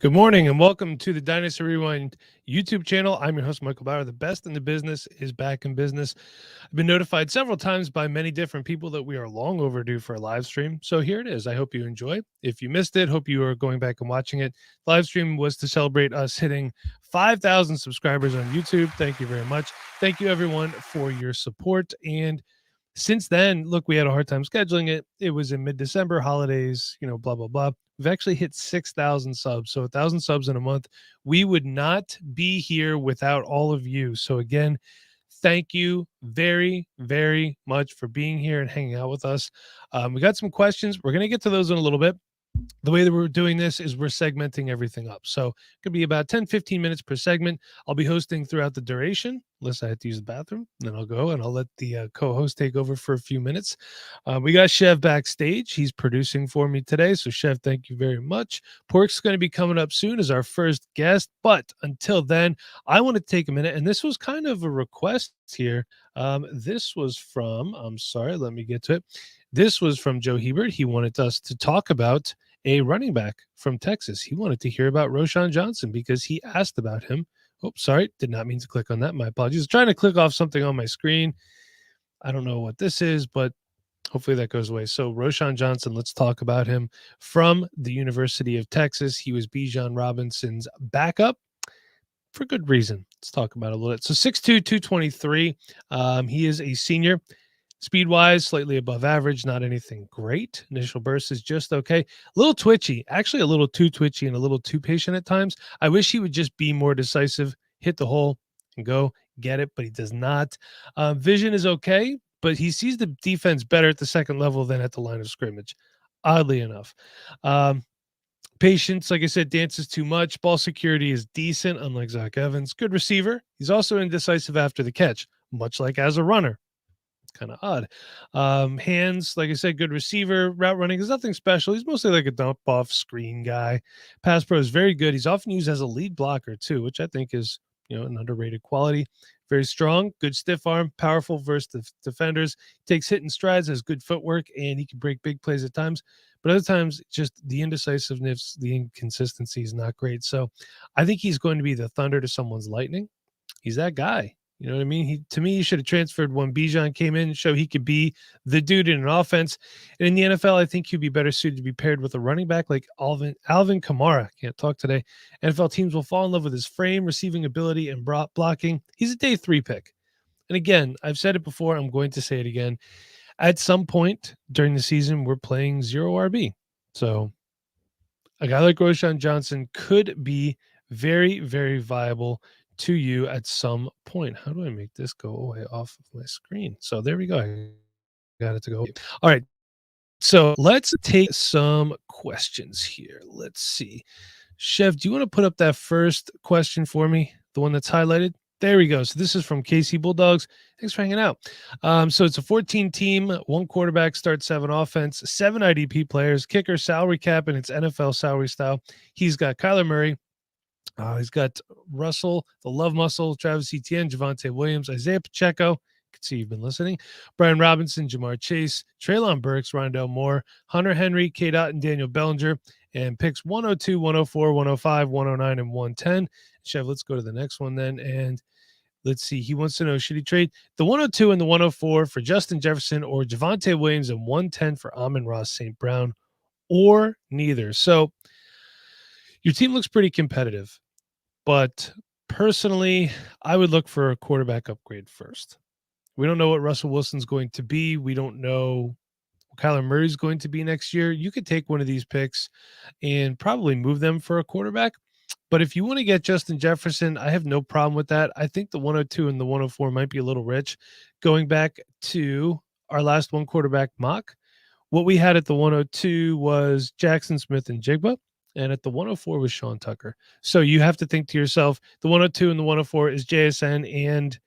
Good morning and welcome to the Dynasty Rewind YouTube channel. I'm your host, Michael Bauer. The best in the business is back in business. I've been notified several times by many different people that we are long overdue for a live stream. So here it is. I hope you enjoy. If you missed it, hope you are going back and watching it. Live stream was to celebrate us hitting 5,000 subscribers on YouTube. Thank you very much. Thank you everyone for your support. And since then, look, we had a hard time scheduling it. It was in mid-December, holidays, blah, blah, blah. We've actually hit 6,000 subs. So 1,000 subs in a month. We would not be here without all of you. So again, thank you very, very much for being here and hanging out with us. We got some questions. We're going to get to those in a little bit. The way that we're doing this is we're segmenting everything up. So it could be about 10, 15 minutes per segment. I'll be hosting throughout the duration, unless I have to use the bathroom. Then I'll go and I'll let the co-host take over for a few minutes. We got Chev backstage. He's producing for me today. So Chev, thank you very much. Pork's going to be coming up soon as our first guest. But until then, I want to take a minute. And this was kind of a request here. This was from, I'm sorry, let me get to it. This was from Joe Hebert. He wanted us to talk about a running back from Texas. He wanted to hear about Roshan Johnson because he asked about him. Oh, sorry. Did not mean to click on that. My apologies. I was trying to click off something on my screen. I don't know what this is, but hopefully that goes away. So Roshan Johnson, let's talk about him from the University of Texas. He was Bijan Robinson's backup for good reason. Let's talk about it a little bit. So 6'2", 223. He is a senior. Speed-wise, slightly above average, not anything great. Initial burst is just okay. A little twitchy, actually a little too twitchy and a little too patient at times. I wish he would just be more decisive, hit the hole and go get it, but he does not. Vision is okay, but he sees the defense better at the second level than at the line of scrimmage, oddly enough. Patience, like I said, dances too much. Ball security is decent, unlike Zach Evans. Good receiver. He's also indecisive after the catch, much like as a runner. Kind of odd. Hands, like I said, good receiver. Route running is nothing special. He's mostly like a dump off screen guy. Pass pro is very good. He's often used as a lead blocker too, which I think is an underrated quality. Very strong, good stiff arm, powerful versus defenders. Takes hit and strides, has good footwork, and he can break big plays at times. But other times, just the indecisiveness, the inconsistency is not great. So I think he's going to be the thunder to someone's lightning. He's that guy. You know what I mean? To me, he should have transferred when Bijan came in, show he could be the dude in an offense. And in the NFL, I think he'd be better suited to be paired with a running back like Alvin Kamara. Can't talk today. NFL teams will fall in love with his frame, receiving ability, and blocking. He's a day 3 pick. And again, I've said it before. I'm going to say it again. At some point during the season, we're playing 0 RB. So a guy like Roshan Johnson could be very, very viable to you at some point. How do I make this go away off of my screen? So there we go. I got it to go. All right. So let's take some questions here. Let's see. Chev, do you want to put up that first question for me? The one that's highlighted? There we go. So this is from KC Bulldogs. Thanks for hanging out. So it's a 14 team, 1 quarterback, start 7 offense, 7 IDP players, kicker, salary cap, and it's NFL salary style. He's got Kyler Murray. He's got Russell, the Love Muscle, Travis Etienne, Javonte Williams, Isaiah Pacheco. You can see you've been listening. Brian Robinson, Jamar Chase, Treylon Burks, Rondell Moore, Hunter Henry, K-Dot, and Daniel Bellinger. And picks 102, 104, 105, 109, and 110. Chev, let's go to the next one then. And let's see. He wants to know, should he trade the 102 and the 104 for Justin Jefferson or Javonte Williams and 110 for Amon-Ra St. Brown, or neither? So your team looks pretty competitive. But personally, I would look for a quarterback upgrade first. We don't know what Russell Wilson's going to be. We don't know what Kyler Murray's going to be next year. You could take one of these picks and probably move them for a quarterback. But if you want to get Justin Jefferson, I have no problem with that. I think the 102 and the 104 might be a little rich. Going back to our last 1 quarterback mock, what we had at the 102 was Jackson Smith and Jigba. And at the 104 was Sean Tucker. So you have to think to yourself, the 102 and the 104 is JSN and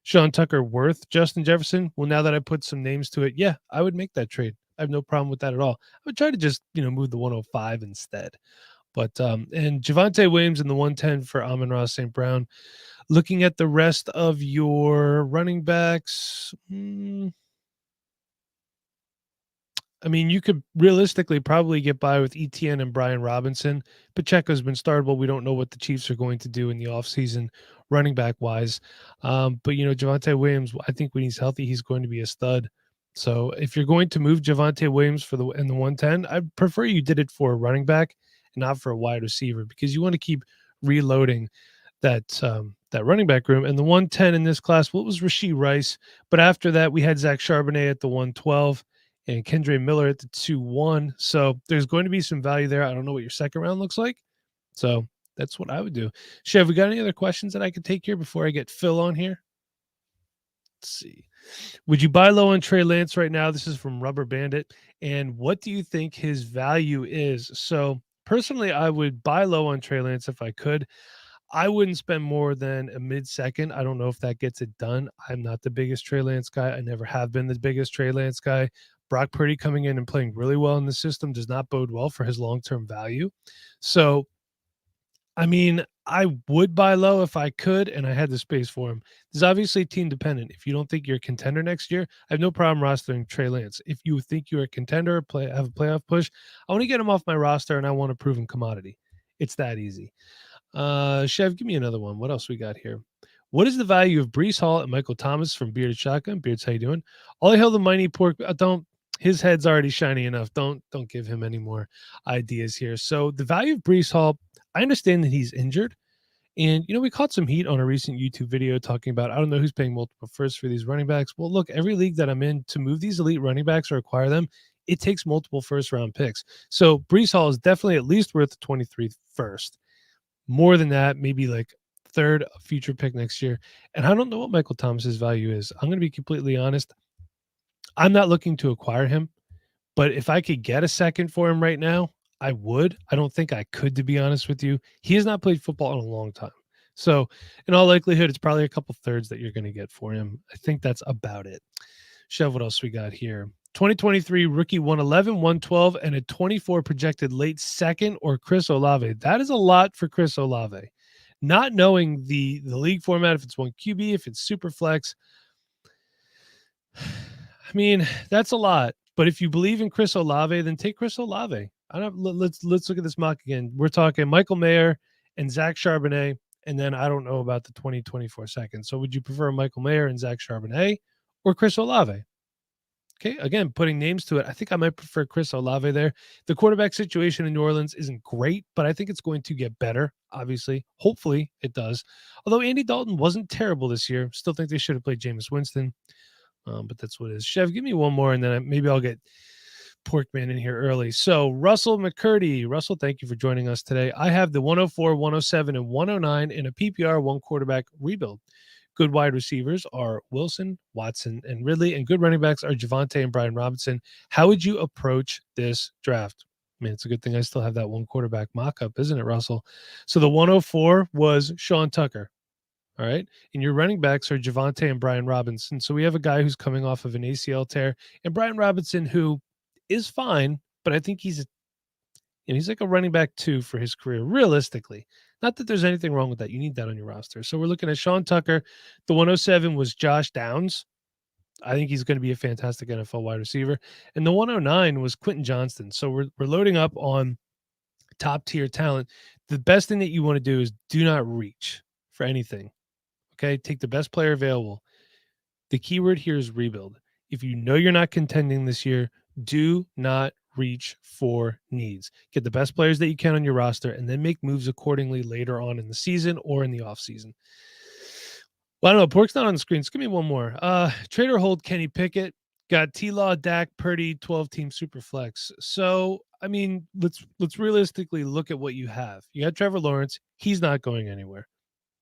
Sean Tucker worth Justin Jefferson? Well, now that I put some names to it, yeah, I would make that trade. I have no problem with that at all. I would try to just, move the 105 instead. But, and Javonte Williams and the 110 for Amon-Ra St. Brown. Looking at the rest of your running backs, I mean, you could realistically probably get by with ETN and Brian Robinson. Pacheco's been startable. We don't know what the Chiefs are going to do in the offseason running back wise. But, Javonte Williams, I think when he's healthy, he's going to be a stud. So if you're going to move Javonte Williams in the 110, I prefer you did it for a running back and not for a wide receiver, because you want to keep reloading that running back room. And the 110 in this class, well, it was Rashee Rice. But after that, we had Zach Charbonnet at the 112 and Kendre Miller at the 2-1. So there's going to be some value there. I don't know what your second round looks like. So that's what I would do. Chev, we got any other questions that I could take here before I get Phil on here? Let's see. Would you buy low on Trey Lance right now? This is from Rubber Bandit. And what do you think his value is? So personally, I would buy low on Trey Lance if I could. I wouldn't spend more than a mid-second. I don't know if that gets it done. I'm not the biggest Trey Lance guy. I never have been the biggest Trey Lance guy. Brock Purdy coming in and playing really well in the system does not bode well for his long-term value. So, I mean, I would buy low if I could and I had the space for him. This is obviously team dependent. If you don't think you're a contender next year, I have no problem rostering Trey Lance. If you think you're a contender, have a playoff push, I want to get him off my roster and I want a proven commodity. It's that easy. Chev, give me another one. What else we got here? What is the value of Breece Hall and Michael Thomas from Bearded Shotgun? Beards, how you doing? All I held the mighty pork. Don't. His head's already shiny enough. Don't give him any more ideas here. So the value of Breece Hall, I understand that he's injured. And, we caught some heat on a recent YouTube video talking about, I don't know who's paying multiple firsts for these running backs. Well, look, every league that I'm in, to move these elite running backs or acquire them, it takes multiple first-round picks. So Breece Hall is definitely at least worth the 23 first. More than that, maybe like third future pick next year. And I don't know what Michael Thomas's value is. I'm going to be completely honest. I'm not looking to acquire him, but if I could get a second for him right now, I would. I don't think I could, to be honest with you. He has not played football in a long time. So in all likelihood, it's probably a couple thirds that you're going to get for him. I think that's about it. Chev, what else we got here? 2023 rookie 111, 112, and a 24 projected late second, or Chris Olave. That is a lot for Chris Olave. Not knowing the league format, if it's one QB, if it's super flex. I mean, that's a lot. But if you believe in Chris Olave, then take Chris Olave. Let's look at this mock again. We're talking Michael Mayer and Zach Charbonnet, and then I don't know about the 2024 second. So would you prefer Michael Mayer and Zach Charbonnet or Chris Olave? Okay, again, putting names to it, I think I might prefer Chris Olave there. The quarterback situation in New Orleans isn't great, but I think it's going to get better, obviously. Hopefully it does. Although Andy Dalton wasn't terrible this year. Still think they should have played Jameis Winston, but that's what it is. Chev, give me one more, and then maybe I'll get Porkman in here early. So Russell McCurdy. Russell, thank you for joining us today. I have the 104, 107, and 109 in a PPR one quarterback rebuild. Good wide receivers are Wilson, Watson, and Ridley, and good running backs are Javonte and Brian Robinson. How would you approach this draft? I mean, it's a good thing I still have that one quarterback mock-up, isn't it, Russell? So the 104 was Sean Tucker, all right? And your running backs are Javonte and Brian Robinson. So we have a guy who's coming off of an ACL tear, and Brian Robinson, who is fine, but I think he's like a running back 2 for his career, realistically. Not that there's anything wrong with that. You need that on your roster. So we're looking at Sean Tucker. The 107 was Josh Downs. I think he's going to be a fantastic NFL wide receiver. And the 109 was Quentin Johnston. So we're loading up on top tier talent. The best thing that you want to do is do not reach for anything. Okay? Take the best player available. The keyword here is rebuild. If you know you're not contending this year, do not reach for needs. Get the best players that you can on your roster and then make moves accordingly later on in the season or in the offseason. Well, I don't know. Pork's not on the screen. So give me one more. Trade or hold Kenny Pickett. Got T-Law, Dak, Purdy, 12-team super flex. So, I mean, let's realistically look at what you have. You got Trevor Lawrence. He's not going anywhere.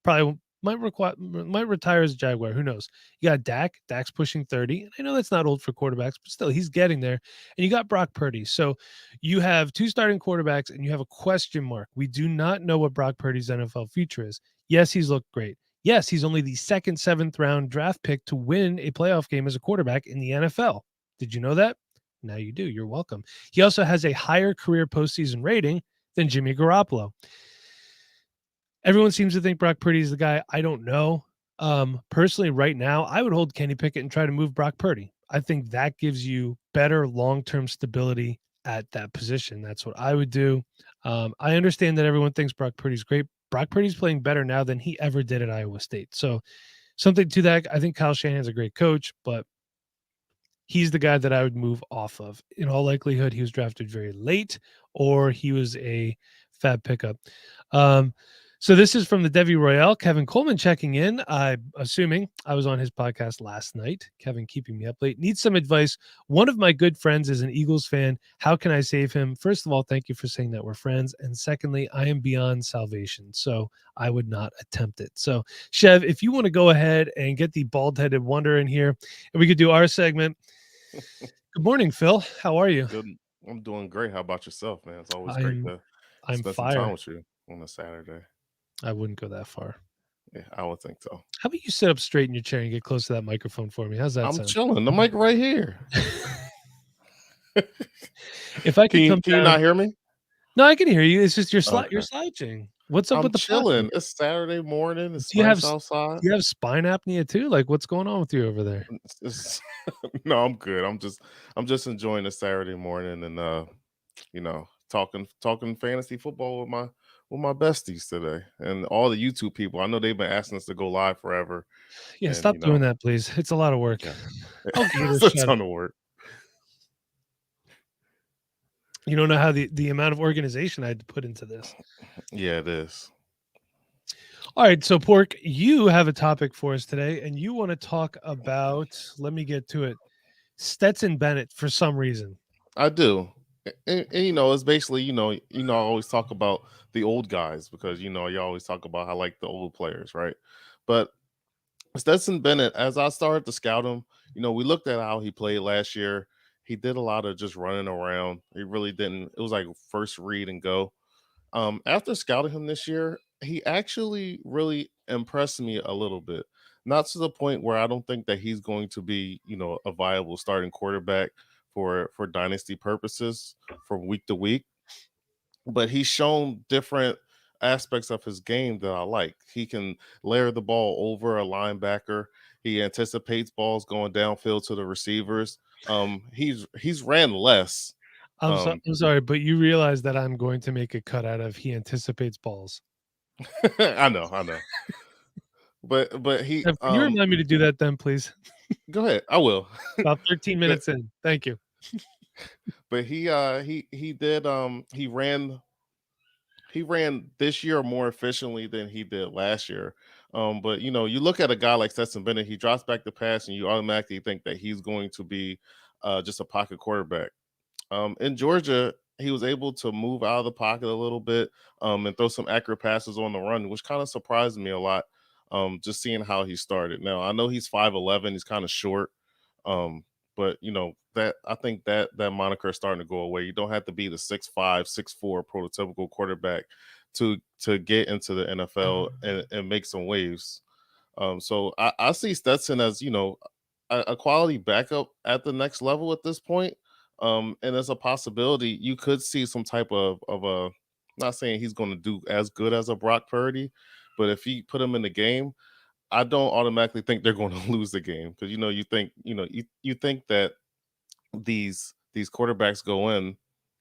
Probably might retire as a Jaguar. Who knows? You got Dak. Dak's pushing 30. I know that's not old for quarterbacks, but still, he's getting there. And you got Brock Purdy. So you have 2 starting quarterbacks, and you have a question mark. We do not know what Brock Purdy's NFL future is. Yes, he's looked great. Yes, he's only the 2nd, 7th round draft pick to win a playoff game as a quarterback in the NFL. Did you know that? Now you do. You're welcome. He also has a higher career postseason rating than Jimmy Garoppolo. Everyone seems to think Brock Purdy is the guy. I don't know. Personally, right now, I would hold Kenny Pickett and try to move Brock Purdy. I think that gives you better long-term stability at that position. That's what I would do. I understand that everyone thinks Brock Purdy's great. Brock Purdy's playing better now than he ever did at Iowa State. So something to that. I think Kyle Shanahan's a great coach, but he's the guy that I would move off of. In all likelihood, he was drafted very late or he was a fab pickup. Um, so this is from the Devi Royale. Kevin Coleman checking in. I'm assuming I was on his podcast last night. Kevin keeping me up late. Needs some advice. One of my good friends is an Eagles fan. How can I save him? First of all, thank you for saying that we're friends. And secondly, I am beyond salvation, so I would not attempt it. So, Chev, if you want to go ahead and get the bald-headed wonder in here, and we could do our segment. Good morning, Phil. How are you? Good. I'm doing great. How about yourself, man? It's always great I'm to I'm spend some time fire. with you on a Saturday. I wouldn't go that far. Yeah, I would think so. How about you sit up straight in your chair and get close to that microphone for me? How's that I'm sound? chilling. The mic right here. If I Can could you come can you down. not hear me? No, I can hear you. It's just you're Okay. slouching. What's up I'm with the posture? chilling. It's Saturday morning. It's Do you have nice s- outside. do you have spine apnea too? Like what's going on with you over there? It's- no, I'm good. I'm just enjoying the Saturday morning and talking fantasy football with my besties today and all the YouTube people. I know they've been asking us to go live forever, Yeah, and stop doing that, please. It's a lot of work. yeah, I'll give it a it's a shot. ton of work. You don't know how the amount of organization I had to put into this. Yeah, it is. All right, so Pork, you have a topic for us today, and you want to talk about. Let me get to it. Stetson Bennett for some reason. I do. And it's basically, I always talk about the old guys because you always talk about how like the old players, right? But Stetson Bennett, as I started to scout him, we looked at how he played last year. He did a lot of just running around. He really didn't. It was like first read and go. After scouting him this year, he actually really impressed me a little bit. Not to the point where I don't think that he's going to be, a viable starting quarterback for dynasty purposes from week to week, but he's shown different aspects of his game that I like. He can layer the ball over a linebacker. He anticipates balls going downfield to the receivers. He's ran less. Um, I'm sorry, but you realize that I'm going to make a cut out of he anticipates balls. I know. But he Can you remind me to do that then, please? go ahead. I will. About 13 but minutes in. Thank you. but he did he ran this year more efficiently than he did last year. But you look at a guy like Stetson Bennett, he drops back the pass, and you automatically think that he's going to be just a pocket quarterback. In Georgia, he was able to move out of the pocket a little bit and throw some accurate passes on the run, which kind of surprised me a lot. Just seeing how he started. Now I know he's 5'11", he's kind of short, um, but that I think that moniker is starting to go away. You don't have to be the 6'5", 6'4" prototypical quarterback to get into the NFL and make some waves. So I see Stetson as a quality backup at the next level at this point. And as a possibility, you could see some type of a. Not saying he's going to do as good as a Brock Purdy, but if you put him in the game, I don't automatically think they're going to lose the game because you think that these quarterbacks go in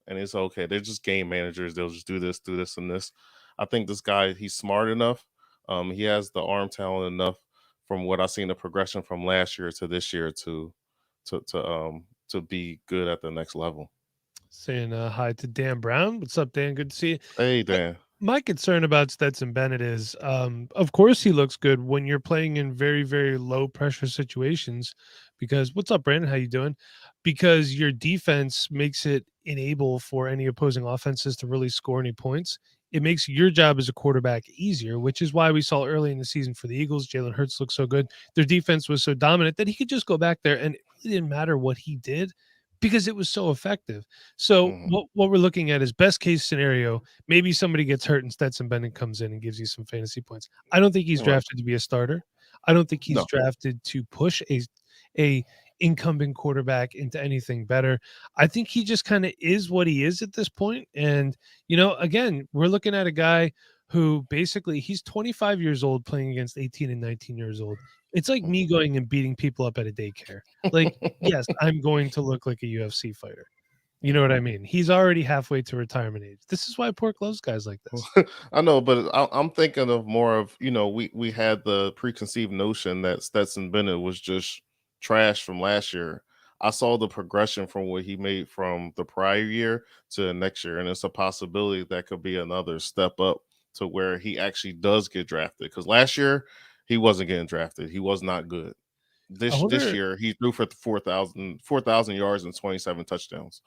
and it's okay. They're just game managers. They'll just do this, and this. I think this guy, he's smart enough. He has the arm talent enough from what I've seen the progression from last year to this year to be good at the next level. Saying hi to Dan Brown. What's up, Dan? Good to see you. Hey My Dan. my concern about Stetson Bennett is, of course, he looks good when you're playing in very, very low pressure situations. Because what's up, Brandon? How you doing? Because your defense makes it enable for any opposing offenses to really score any points. It makes your job as a quarterback easier, which is why we saw early in the season for the Eagles, Jalen Hurts looked so good. Their defense was so dominant that he could just go back there and it really didn't matter what he did because it was so effective. So Mhm. what we're looking at is best case scenario. Maybe somebody gets hurt and Stetson Bennett comes in and gives you some fantasy points. I don't think he's Right. drafted to be a starter. I don't think he's No. drafted to push a incumbent quarterback into anything better. I think he just kind of is what he is at this point. And again, we're looking at a guy who basically he's 25 years old playing against 18 and 19 years old. It's like me going and beating people up at a daycare. Like, yes, I'm going to look like a UFC fighter. You know what I mean? He's already halfway to retirement age. This is why Pork loves guys like this. I know, but I'm thinking of more of, we had the preconceived notion that Stetson Bennett was just trash from last year. I saw the progression from what he made from the prior year to next year, and it's a possibility that could be another step up to where he actually does get drafted. Because last year he wasn't getting drafted; he was not good. I This wonder year he threw for 4,000 yards and 27 touchdowns.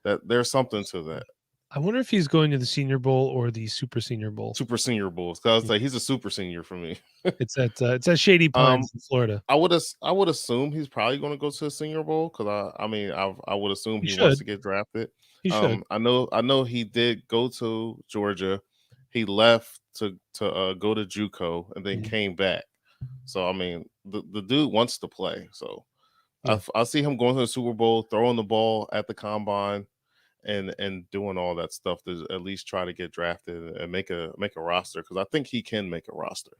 That there's something to that. I wonder if he's going to the Senior Bowl or the Super Senior Bowl. Super senior bulls. Cause I was Yeah. like, he's a super senior for me. It's at Shady um, Pines in Florida. I would assume he's probably going to go to the Senior Bowl because I would assume He he wants should. to get drafted. He should. I know he did go to Georgia. He left to go to JUCO and then Mhm. came back. So I mean, the dude wants to play. So Yeah. I see him going to the Super Bowl, throwing the ball at the combine, and doing all that stuff to at least try to get drafted and make a roster because I think he can make a roster.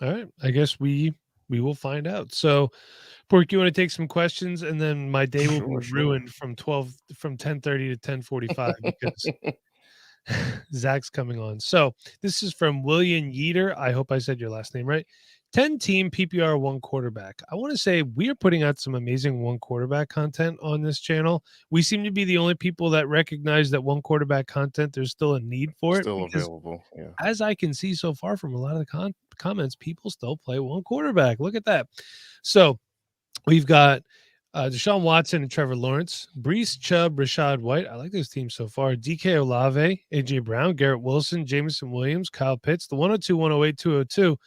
All right. I guess we will find out. So, Pork, you want to take some questions, and then my day will be Sure. ruined from 10:30 to 10:45 because Zach's coming on. So this is from William Yeater. I hope I said your last name right. 10-team PPR one quarterback. I want to say we are putting out some amazing one quarterback content on this channel. We seem to be the only people that recognize that one quarterback content, there's still a need for it Still because available. Yeah. as I can see so far from a lot of the comments, people still play one quarterback. Look at that. So we've got Deshaun Watson and Trevor Lawrence, Brees, Chubb, Rashad White. I like those teams so far. DK Olave, AJ Brown, Garrett Wilson, Jameson Williams, Kyle Pitts, the 102, 108, 202.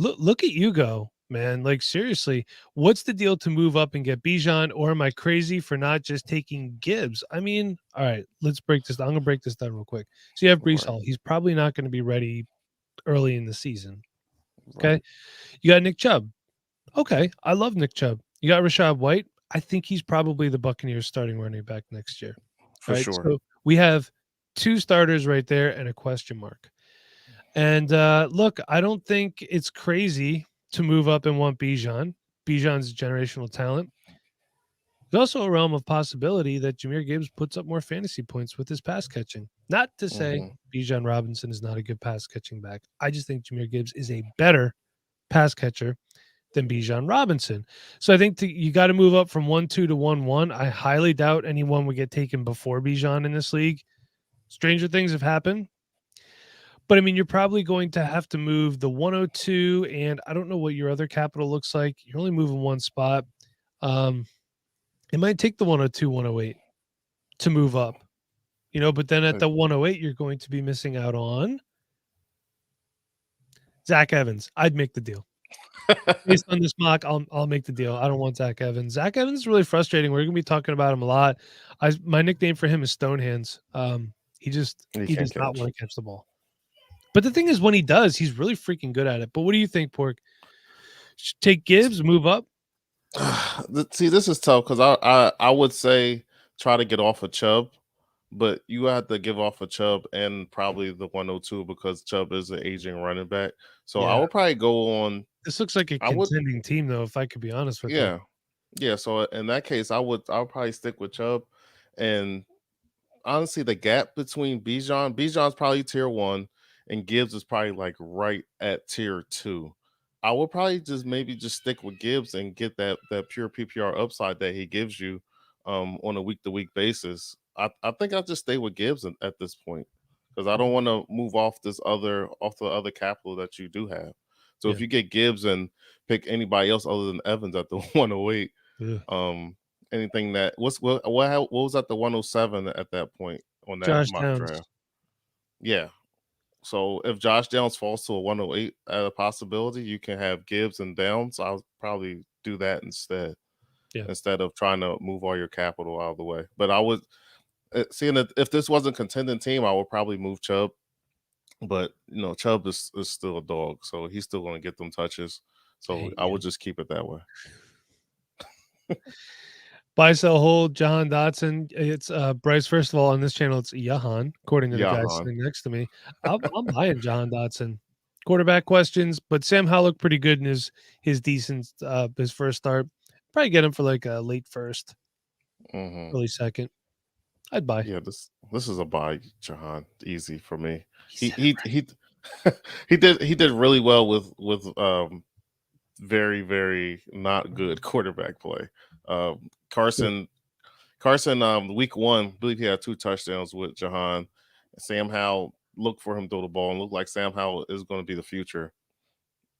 Look at you go, man. Like, seriously, what's the deal to move up and get Bijan? Or am I crazy for not just taking Gibbs? I mean, all right, let's break this. I'm going to break this down real quick. So you have Brees Right. Hall. He's probably not going to be ready early in the season. Okay. Right. You got Nick Chubb. Okay. I love Nick Chubb. You got Rashad White. I think he's probably the Buccaneers starting running back next year. For Right. sure. So we have two starters right there and a question mark. And look, I don't think it's crazy to move up and want Bijan. Bijan's a generational talent. There's also a realm of possibility that Jahmyr Gibbs puts up more fantasy points with his pass catching. Not to say Mhm. Bijan Robinson is not a good pass catching back. I just think Jahmyr Gibbs is a better pass catcher than Bijan Robinson. So I think you got to move up from 1-2 to 1-1. I highly doubt anyone would get taken before Bijan in this league. Stranger things have happened. But I mean, you're probably going to have to move the 102, and I don't know what your other capital looks like. You're only moving one spot. It might take the 102, 108 to move up, but then at the 108, you're going to be missing out on Zach Evans. I'd make the deal. Based on this mock, I'll make the deal. I don't want Zach Evans. Zach Evans is really frustrating. We're gonna be talking about him a lot. My nickname for him is Stonehands. He He can't does not catch. want to catch the ball. But the thing is, when he does, he's really freaking good at it. But what do you think, Pork? Take Gibbs, move up? See, this is tough because I would say try to get off of Chubb, but you have to give off of Chubb and probably the 102 because Chubb is an aging running back. So I Yeah. would probably go on. This looks like a I would, contending team, though, if I could be honest with you. yeah, yeah. So in that case, I would probably stick with Chubb, and honestly, the gap between Bijan's probably tier 1, and Gibbs is probably like right at tier 2. I would probably maybe just stick with Gibbs and get that pure PPR upside that he gives you on a week to week basis. I think I'll just stay with Gibbs at this point because I don't want to move off the other capital that you do have. So if Yeah. you get Gibbs and pick anybody else other than Evans at the 108, Ugh. anything that what was at the 107 at that point on that Josh mock Downs. draft? Yeah. So if Josh Downs falls to a 108 at a possibility, you can have Gibbs and Downs. I'll probably do that instead. Yeah. Instead of trying to move all your capital out of the way. But I would seeing that if this wasn't a contending team, I would probably move Chubb. But Chubb is still a dog, so he's still going to get them touches. So I would just keep it that way. Buy, sell, hold, Jahan Dotson. It's Bryce. First of all, on this channel, it's Jahan, according to the guy Jahan. sitting next to me. I'm buying Jahan Dotson. quarterback questions, but Sam Howell looked pretty good in his decent his first start. Probably get him for like a late first, Hmm. early second. I'd buy. Yeah, this is a buy, Jahan. Easy for me. He He said it he right. he he did really well with very not good quarterback play. Yeah. Carson week one, I believe he had 2 touchdowns with Jahan. Sam Howell, look for him throw the ball and look like Sam Howell is going to be the future.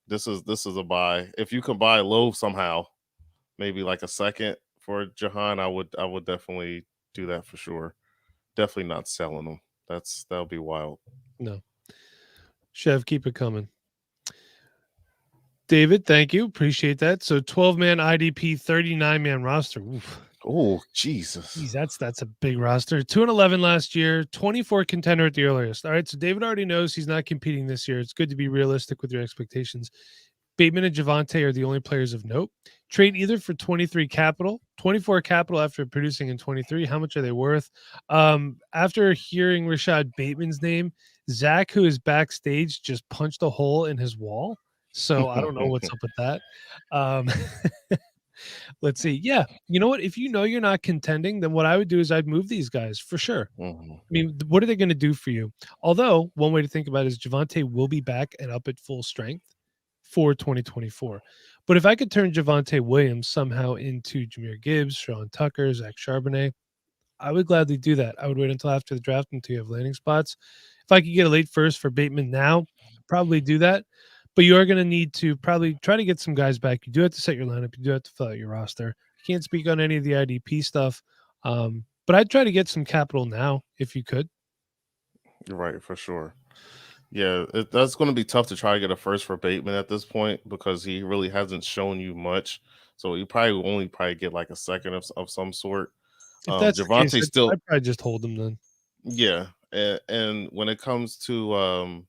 This is a buy. If you can buy low somehow, maybe like a second for Jahan, I would definitely do that for sure. Definitely not selling them. That'll be wild. No. Chev, keep it coming. David, thank you. Appreciate that. So 12-man IDP, 39-man roster. Oof. Oh, Jesus. Geez, that's a big roster. 2-11 last year, 24 contender at the earliest. All right, so David already knows he's not competing this year. It's good to be realistic with your expectations. Bateman and Javante are the only players of note. Trade either for 23 capital, 24 capital after producing in 23. How much are they worth? After hearing Rashad Bateman's name, Zach, who is backstage, just punched a hole in his wall. So I don't know what's up with that. Um, let's see. Yeah, you know what? If you know you're not contending, then what I would do is I'd move these guys for sure. Mhm. I mean, what are they going to do for you? Although one way to think about it is Javante will be back and up at full strength for 2024. But if I could turn Javante Williams somehow into Jameer Gibbs, Sean Tucker, Zach Charbonnet, I would gladly do that. I would wait until after the draft until you have landing spots. If I could get a late first for Bateman now, I'd probably do that. But you are going to need to probably try to get some guys back. You do have to set your lineup. You do have to fill out your roster. I can't speak on any of the IDP stuff, but I'd try to get some capital now if you could. You're right, for sure. Yeah, that's going to be tough to try to get a first for Bateman at this point because he really hasn't shown you much. So you probably will only probably get like a second of some sort. If that's the case, Javante still, I'd probably just hold them then. yeah, and when it comes to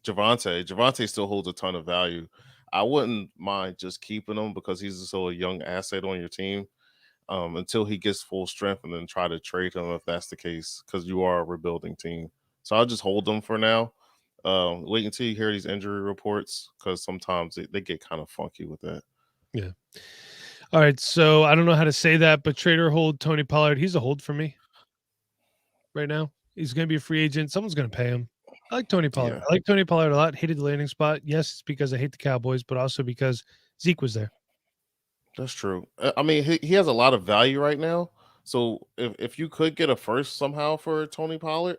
Javante still holds a ton of value. I wouldn't mind just keeping him because he's still a young asset on your team until he gets full strength, and then try to trade him if that's the case because you are a rebuilding team. So I'll just hold them for now. Wait until you hear these injury reports because sometimes they get kind of funky with that. Yeah. All right. So I don't know how to say that, but trader hold Tony Pollard. He's a hold for me right now. He's going to be a free agent. Someone's going to pay him. I like Tony Pollard. Yeah, I like Tony Pollard a lot. Hated the landing spot. Yes, it's because I hate the Cowboys, but also because Zeke was there. that's true. I mean, he has a lot of value right now. So if you could get a first somehow for Tony Pollard,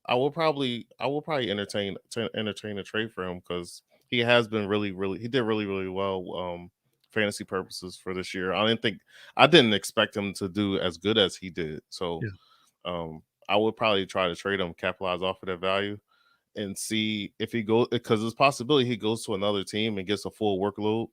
I will probably entertain a trade for him because he has been he did really well fantasy purposes for this year. I didn't expect him to do as good as he did. So Yeah. I would probably try to trade him, capitalize off of that value, and see if he goes because there's a possibility he goes to another team and gets a full workload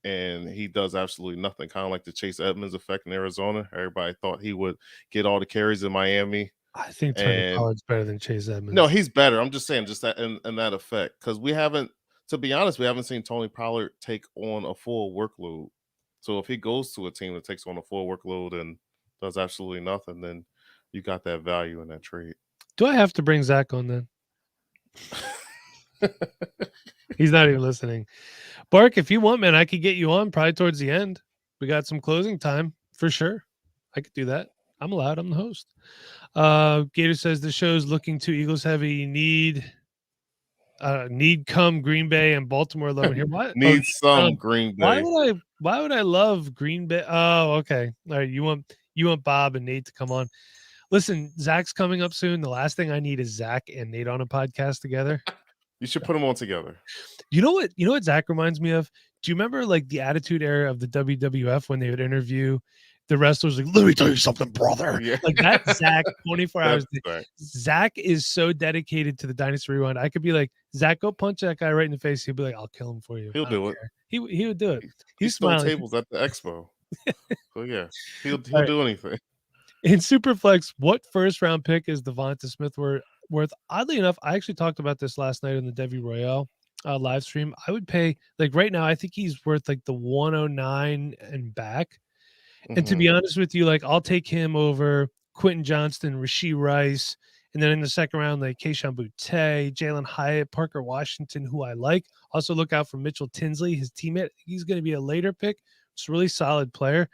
and he does absolutely nothing, kind of like the Chase Edmonds effect in Arizona. Everybody thought he would get all the carries in Miami. I think Tony And Pollard's better than Chase no, Edmonds. he's better. I'm just saying, just that in that effect, because to be honest, we haven't seen Tony Pollard take on a full workload. So if he goes to a team that takes on a full workload and does absolutely nothing, then you got that value in that trade. Do I have to bring Zach on then? He's not even listening. Bark, if you want, man, I could get you on probably towards the end. We got some closing time for sure. I could do that. I'm allowed. I'm the host. Gator says the show's looking too Eagles heavy. Need come Green Bay and Baltimore alone here. What? Oh, Needs need some come. Green Why Bay. would I? Why would I love Green Bay? Oh, okay. All right. You want Bob and Nate to come on. Listen, Zach's coming up soon. The last thing I need is Zach and Nate on a podcast together. You should put them all together. You know what? You know what Zach reminds me of? Do you remember like the Attitude Era of the WWF when they would interview the wrestlers? Like, let me tell you something, brother. Yeah, Like that Zach 24 hours. that's right. Zach is so dedicated to the Dynasty Rewind. I could be like, Zach, go punch that guy right in the face. He'd be like, I'll kill him for you. He'll I don't do it. care. He would do it. He He's stole smiling. tables at the expo. So yeah, he'll All right. do anything. In Superflex, what first round pick is Devonta Smith worth? Oddly enough, I actually talked about this last night in the Devi Royale live stream. I would pay like right now. I think he's worth like the 109 and back. And to be Mhm. honest with you, like I'll take him over Quentin Johnston, Rasheed Rice, And then in the second round, like Keishawn Butte, Jalen Hyatt, Parker Washington, who I like. Also look out for Mitchell Tinsley, his teammate. He's going to be a later pick. It's a really solid player.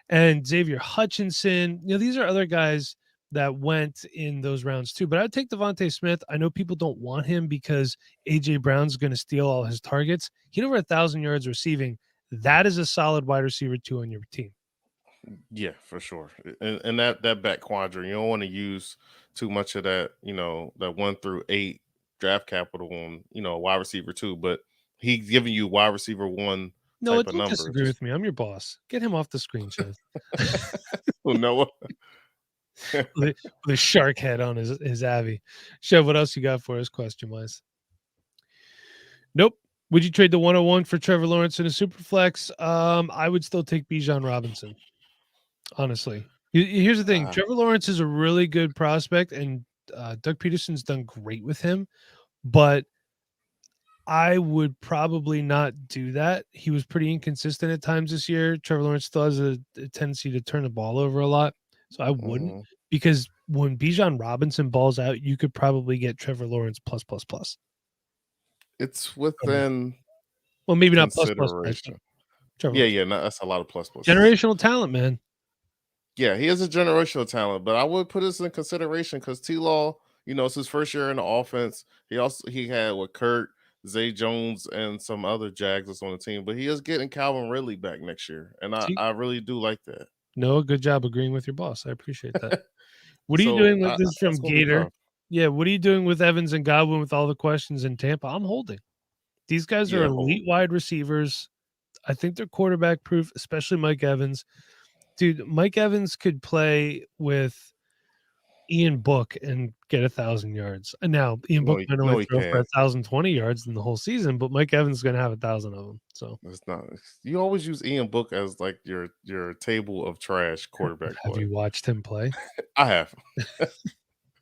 And Xavier Hutchinson. These are other guys that went in those rounds too. But I'd take Devontae Smith. I know people don't want him because A.J. Brown's going to steal all his targets. He had over 1,000 yards receiving. That is a solid wide receiver too on your team. Yeah, for sure. And that back quadrant, you don't want to use too much of that, that 1 through 8 draft capital on, wide receiver 2, but he's giving you wide receiver 1 No, type of don't numbers. disagree with me. I'm your boss. Get him off the screen, Chev. Well, Noah. with a shark head on his Avi. Chev, what else you got for us question-wise? Nope. Would you trade the 101 for Trevor Lawrence in a super flex? I would still take Bijan Robinson. Honestly. Here's the thing. Trevor Lawrence is a really good prospect, and Doug Peterson's done great with him, but I would probably not do that. He was pretty inconsistent at times this year. Trevor Lawrence still has a tendency to turn the ball over a lot. So I wouldn't, because when Bijan Robinson balls out, you could probably get Trevor Lawrence plus. It's within well, maybe not plus. Yeah, no, that's a lot of plus. Generational talent, man. Yeah, he is a generational talent, but I would put this in consideration because T-Law, it's his first year in the offense. He had with Kurt, Zay Jones, and some other Jags that's on the team, but he is getting Calvin Ridley back next year, and I really do like that. No, good job agreeing with your boss. I appreciate that. What are you doing with this from Gator? Yeah, what are you doing with Evans and Godwin with all the questions in Tampa? I'm holding. These guys are elite wide receivers. I think they're quarterback proof, especially Mike Evans. Dude, Mike Evans could play with Ian Book and get 1,000 yards. And now Ian Book might only throw for 1,020 yards in the whole season, but Mike Evans is going to have 1,000 of them. So it's not. You always use Ian Book as like your table of trash quarterback. Have you watched him play? I have.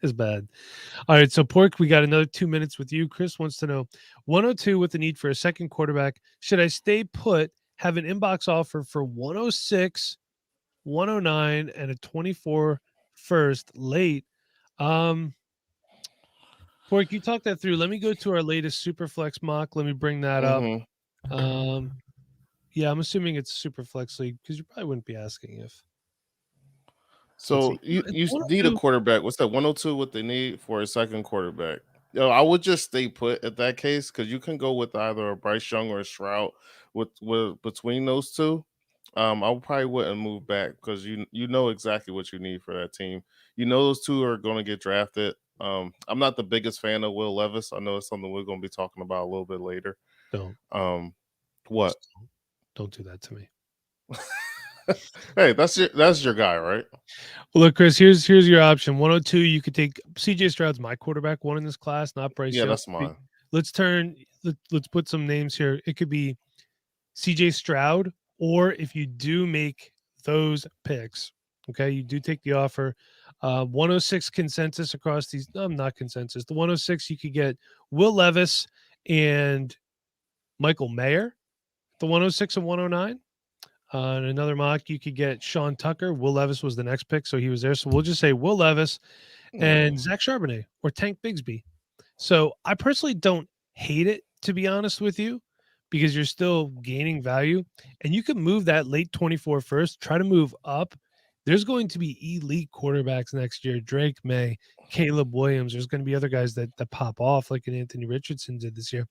It's bad. All right, so Pork, we got another 2 minutes with you. Chris wants to know 102 with the need for a second quarterback. Should I stay put, have an inbox offer for 106, 109, and a 24 first late? Pork, you talk that through. Let me go to our latest Superflex mock. Let me bring that up. Yeah, I'm assuming it's Superflex League because you probably wouldn't be asking if. So you need a quarterback. What's that? 102 what they need for a second quarterback. I would just stay put at that case because you can go with either a Bryce Young or a Stroud with between those two. I probably wouldn't move back because you know exactly what you need for that team. Those two are going to get drafted. I'm not the biggest fan of Will Levis. I know it's something we're going to be talking about a little bit later. Don't. What? Don't do that to me. Hey, that's your guy, right? Well, look, Chris, here's your option. 102, you could take CJ Stroud's my quarterback one in this class, not Bryce Young. That's mine. Let's put some names here. It could be CJ Stroud, or if you do make those picks, okay, you do take the offer. 106 consensus across these. No, not consensus. The 106, you could get Will Levis and Michael Mayer. The 106 and 109. In another mock, you could get Sean Tucker. Will Levis was the next pick, so he was there. So we'll just say Will Levis and Zach Charbonnet or Tank Bigsby. So I personally don't hate it, to be honest with you, because you're still gaining value. And you can move that late 24 first, try to move up. There's going to be elite quarterbacks next year. Drake May, Caleb Williams. There's going to be other guys that pop off like an Anthony Richardson did this year.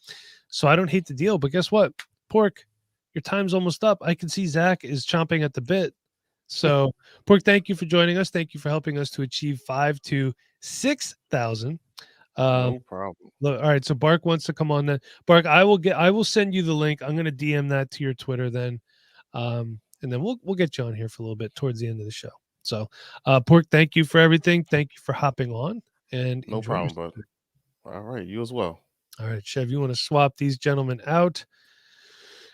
So I don't hate the deal. But guess what? Pork, your time's almost up. I can see Zach is chomping at the bit. So, Pork, thank you for joining us. Thank you for helping us to achieve 5,000 to 6,000. No problem. Look, all right. So Bark wants to come on then. Bark, I will send you the link. I'm going to DM that to your Twitter then. And then we'll get you on here for a little bit towards the end of the show. So, Pork, thank you for everything. Thank you for hopping on. And no problem, bud. All right, you as well. All right, Chev, you want to swap these gentlemen out?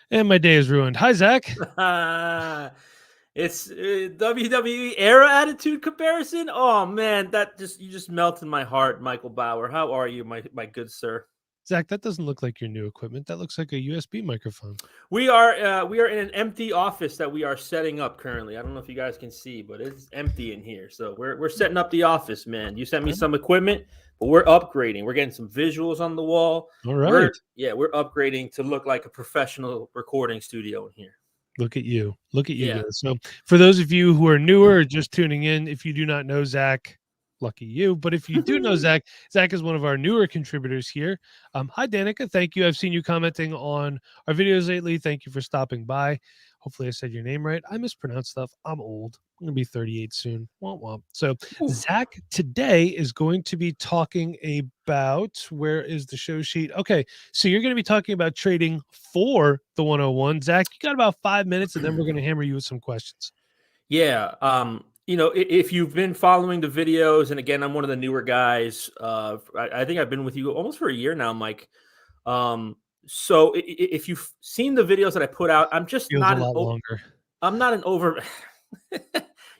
And my day is ruined. Hi, Zach. It's WWE era attitude comparison. Oh man, you just melted my heart, Michael Bauer. How are you, my good sir? Zach, that doesn't look like your new equipment. That looks like a USB microphone. We are in an empty office that we are setting up currently. I don't know if you guys can see, but it's empty in here. So we're setting up the office, man. You sent me some equipment, but we're upgrading. We're getting some visuals on the wall. All right. We're upgrading to look like a professional recording studio in here. Look at you. Look at you Yeah. guys. So for those of you who are newer or just tuning in, if you do not know Zach, lucky you. But if you do know Zach, Zach is one of our newer contributors here. Hi, Danica. Thank you. I've seen you commenting on our videos lately. Thank you for stopping by. Hopefully I said your name right. I mispronounce stuff. I'm old. I'm going to be 38 soon. Womp womp. So Zach today is going to be talking about, where is the show sheet? Okay. So you're going to be talking about trading for the 101. Zach, you got about 5 minutes and then we're going to hammer you with some questions. Yeah. If you've been following the videos, and again, I'm one of the newer guys. I think I've been with you almost for a year now, Mike. So if you've seen the videos that I put out, I'm just Feels not a lot longer. I'm not an over.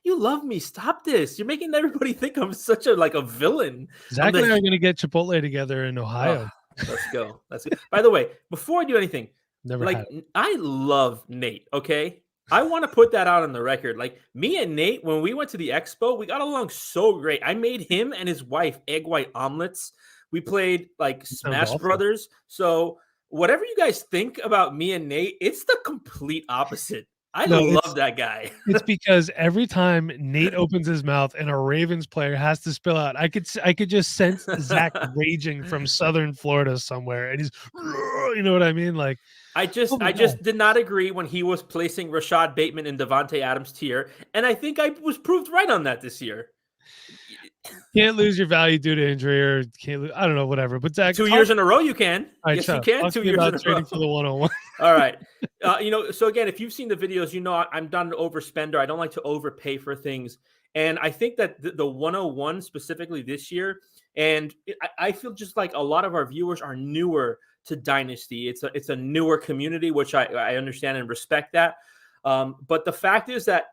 You love me. Stop this. You're making everybody think I'm such a villain. Zach and I are going to get Chipotle together in Ohio. Let's go. By the way, before I do anything, Never had. I love Nate. Okay. I want to put that out on the record. Like, me and Nate, when we went to the expo, we got along so great. I made him and his wife egg white omelets. We played Smash Brothers. So whatever you guys think about me and Nate, it's the complete opposite. I love that guy. It's because every time Nate opens his mouth and a Ravens player has to spill out, I could just sense Zach raging from Southern Florida somewhere, and he's, you know what I mean? Like, I just did not agree when he was placing Rashad Bateman in Devontae Adams' tier, and I think I was proved right on that this year. Can't lose your value due to injury, or can't lose, I don't know, whatever. But Zach, 2 years in a row, you can. Right, yes, you can. 2 years in a row. Trading for the 101. All right. So again, if you've seen the videos, I'm not an overspender. I don't like to overpay for things. And I think that the 101 specifically this year, and I feel just like a lot of our viewers are newer to Dynasty. It's a newer community, which I understand and respect that. But the fact is that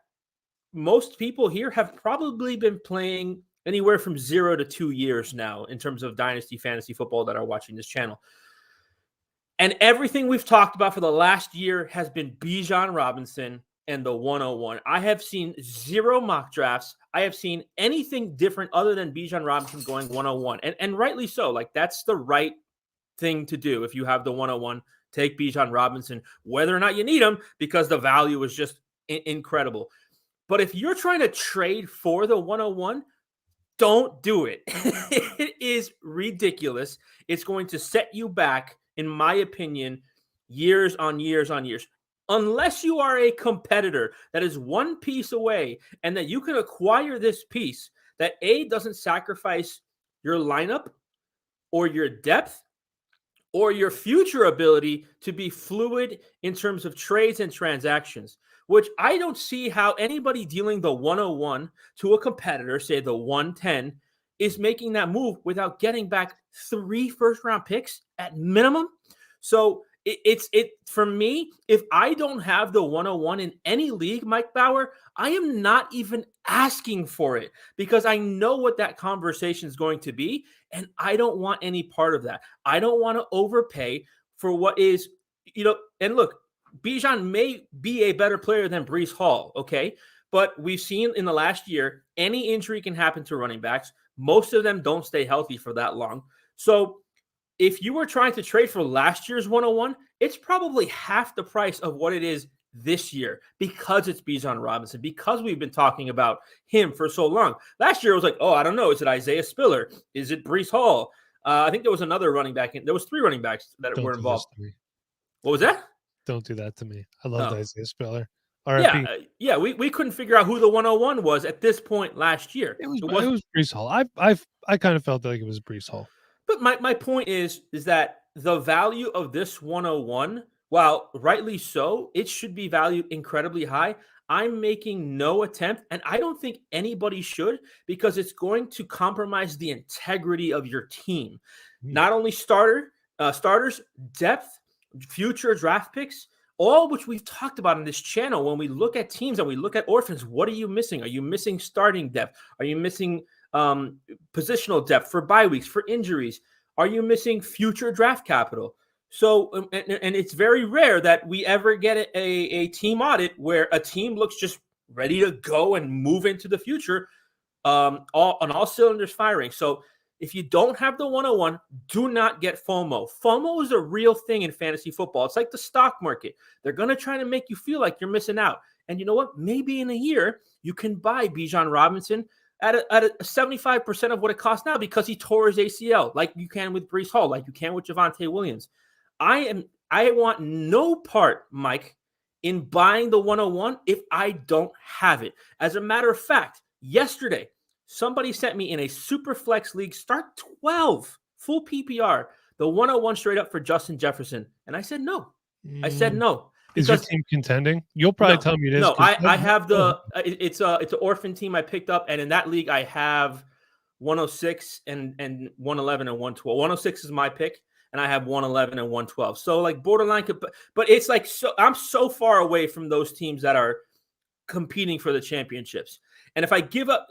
most people here have probably been playing anywhere from 0 to 2 years now in terms of Dynasty Fantasy Football that are watching this channel. And everything we've talked about for the last year has been Bijan Robinson and the 101. I have seen 0 mock drafts. I have seen anything different other than Bijan Robinson going 101. And rightly so. Like, that's the right thing to do. If you have the 101, take Bijan Robinson, whether or not you need him, because the value is just incredible. But if you're trying to trade for the 101, don't do it. It is ridiculous. It's going to set you back, in my opinion, years on years on years. Unless you are a competitor that is one piece away and that you can acquire this piece that doesn't sacrifice your lineup or your depth or your future ability to be fluid in terms of trades and transactions, which I don't see how anybody dealing the 101 to a competitor, say the 110, is making that move without getting back 3 first-round picks at minimum. So it's for me, if I don't have the 101 in any league, Mike Bauer, I am not even asking for it, because I know what that conversation is going to be, and I don't want any part of that. I don't want to overpay for what is, and look, Bijan may be a better player than Breece Hall, okay? But we've seen in the last year, any injury can happen to running backs. Most of them don't stay healthy for that long. So if you were trying to trade for last year's 101, it's probably half the price of what it is this year, because it's Bijan Robinson, because we've been talking about him for so long. Last year it was like, I don't know. Is it Isaiah Spiller? Is it Breece Hall? I think there was another running back. There was 3 running backs that were involved. What was that? Don't do that to me. I love Isaiah Spiller. Yeah. We couldn't figure out who the 101 was at this point last year. It was Breece Hall. I kind of felt like it was Breece Hall. But my point is that the value of this 101, while rightly so, it should be valued incredibly high. I'm making no attempt, and I don't think anybody should, because it's going to compromise the integrity of your team. Not only starters, depth, future draft picks, all which we've talked about on this channel. When we look at teams and we look at orphans, what are you missing? Are you missing starting depth? Are you missing positional depth for bye weeks, for injuries? Are you missing future draft capital? So, and it's very rare that we ever get a team audit where a team looks just ready to go and move into the future, on all cylinders firing. So if you don't have the 101, do not get FOMO. FOMO is a real thing in fantasy football. It's like the stock market. They're going to try to make you feel like you're missing out. And you know what? Maybe in a year, you can buy Bijan Robinson at a 75% of what it costs now because he tore his ACL, like you can with Breece Hall, like you can with Javonte Williams. I want no part, Mike, in buying the 101 if I don't have it. As a matter of fact, yesterday, somebody sent me in a super flex league, start 12, full PPR, the 101 straight up for Justin Jefferson. And I said no. I said no. Is your team contending? You'll probably tell me it is. No, I have it's an orphan team I picked up, and in that league I have 106 and 111 and 112. 106 is my pick, and I have 111 and 112. So like borderline, but it's like I'm so far away from those teams that are competing for the championships. And if I give up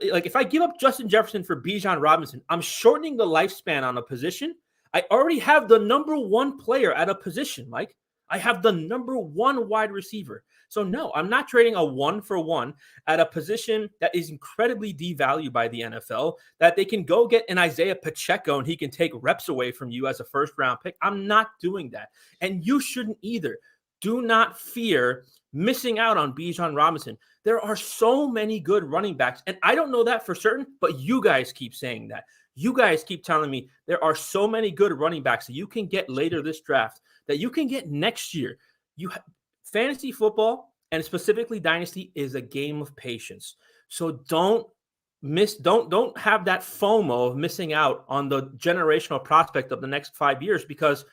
Justin Jefferson for Bijan Robinson, I'm shortening the lifespan on a position. I already have the number one player at a position, Mike. I have the number one wide receiver. So no, I'm not trading a 1-for-1 at a position that is incredibly devalued by the NFL, that they can go get an Isaiah Pacheco and he can take reps away from you as a first round pick. I'm not doing that. And you shouldn't either. Do not fear missing out on Bijan Robinson. There are so many good running backs, and I don't know that for certain, but you guys keep saying that. You guys keep telling me there are so many good running backs that you can get later this draft, that you can get next year. Fantasy football, and specifically Dynasty, is a game of patience. So don't have that FOMO of missing out on the generational prospect of the next 5 years, because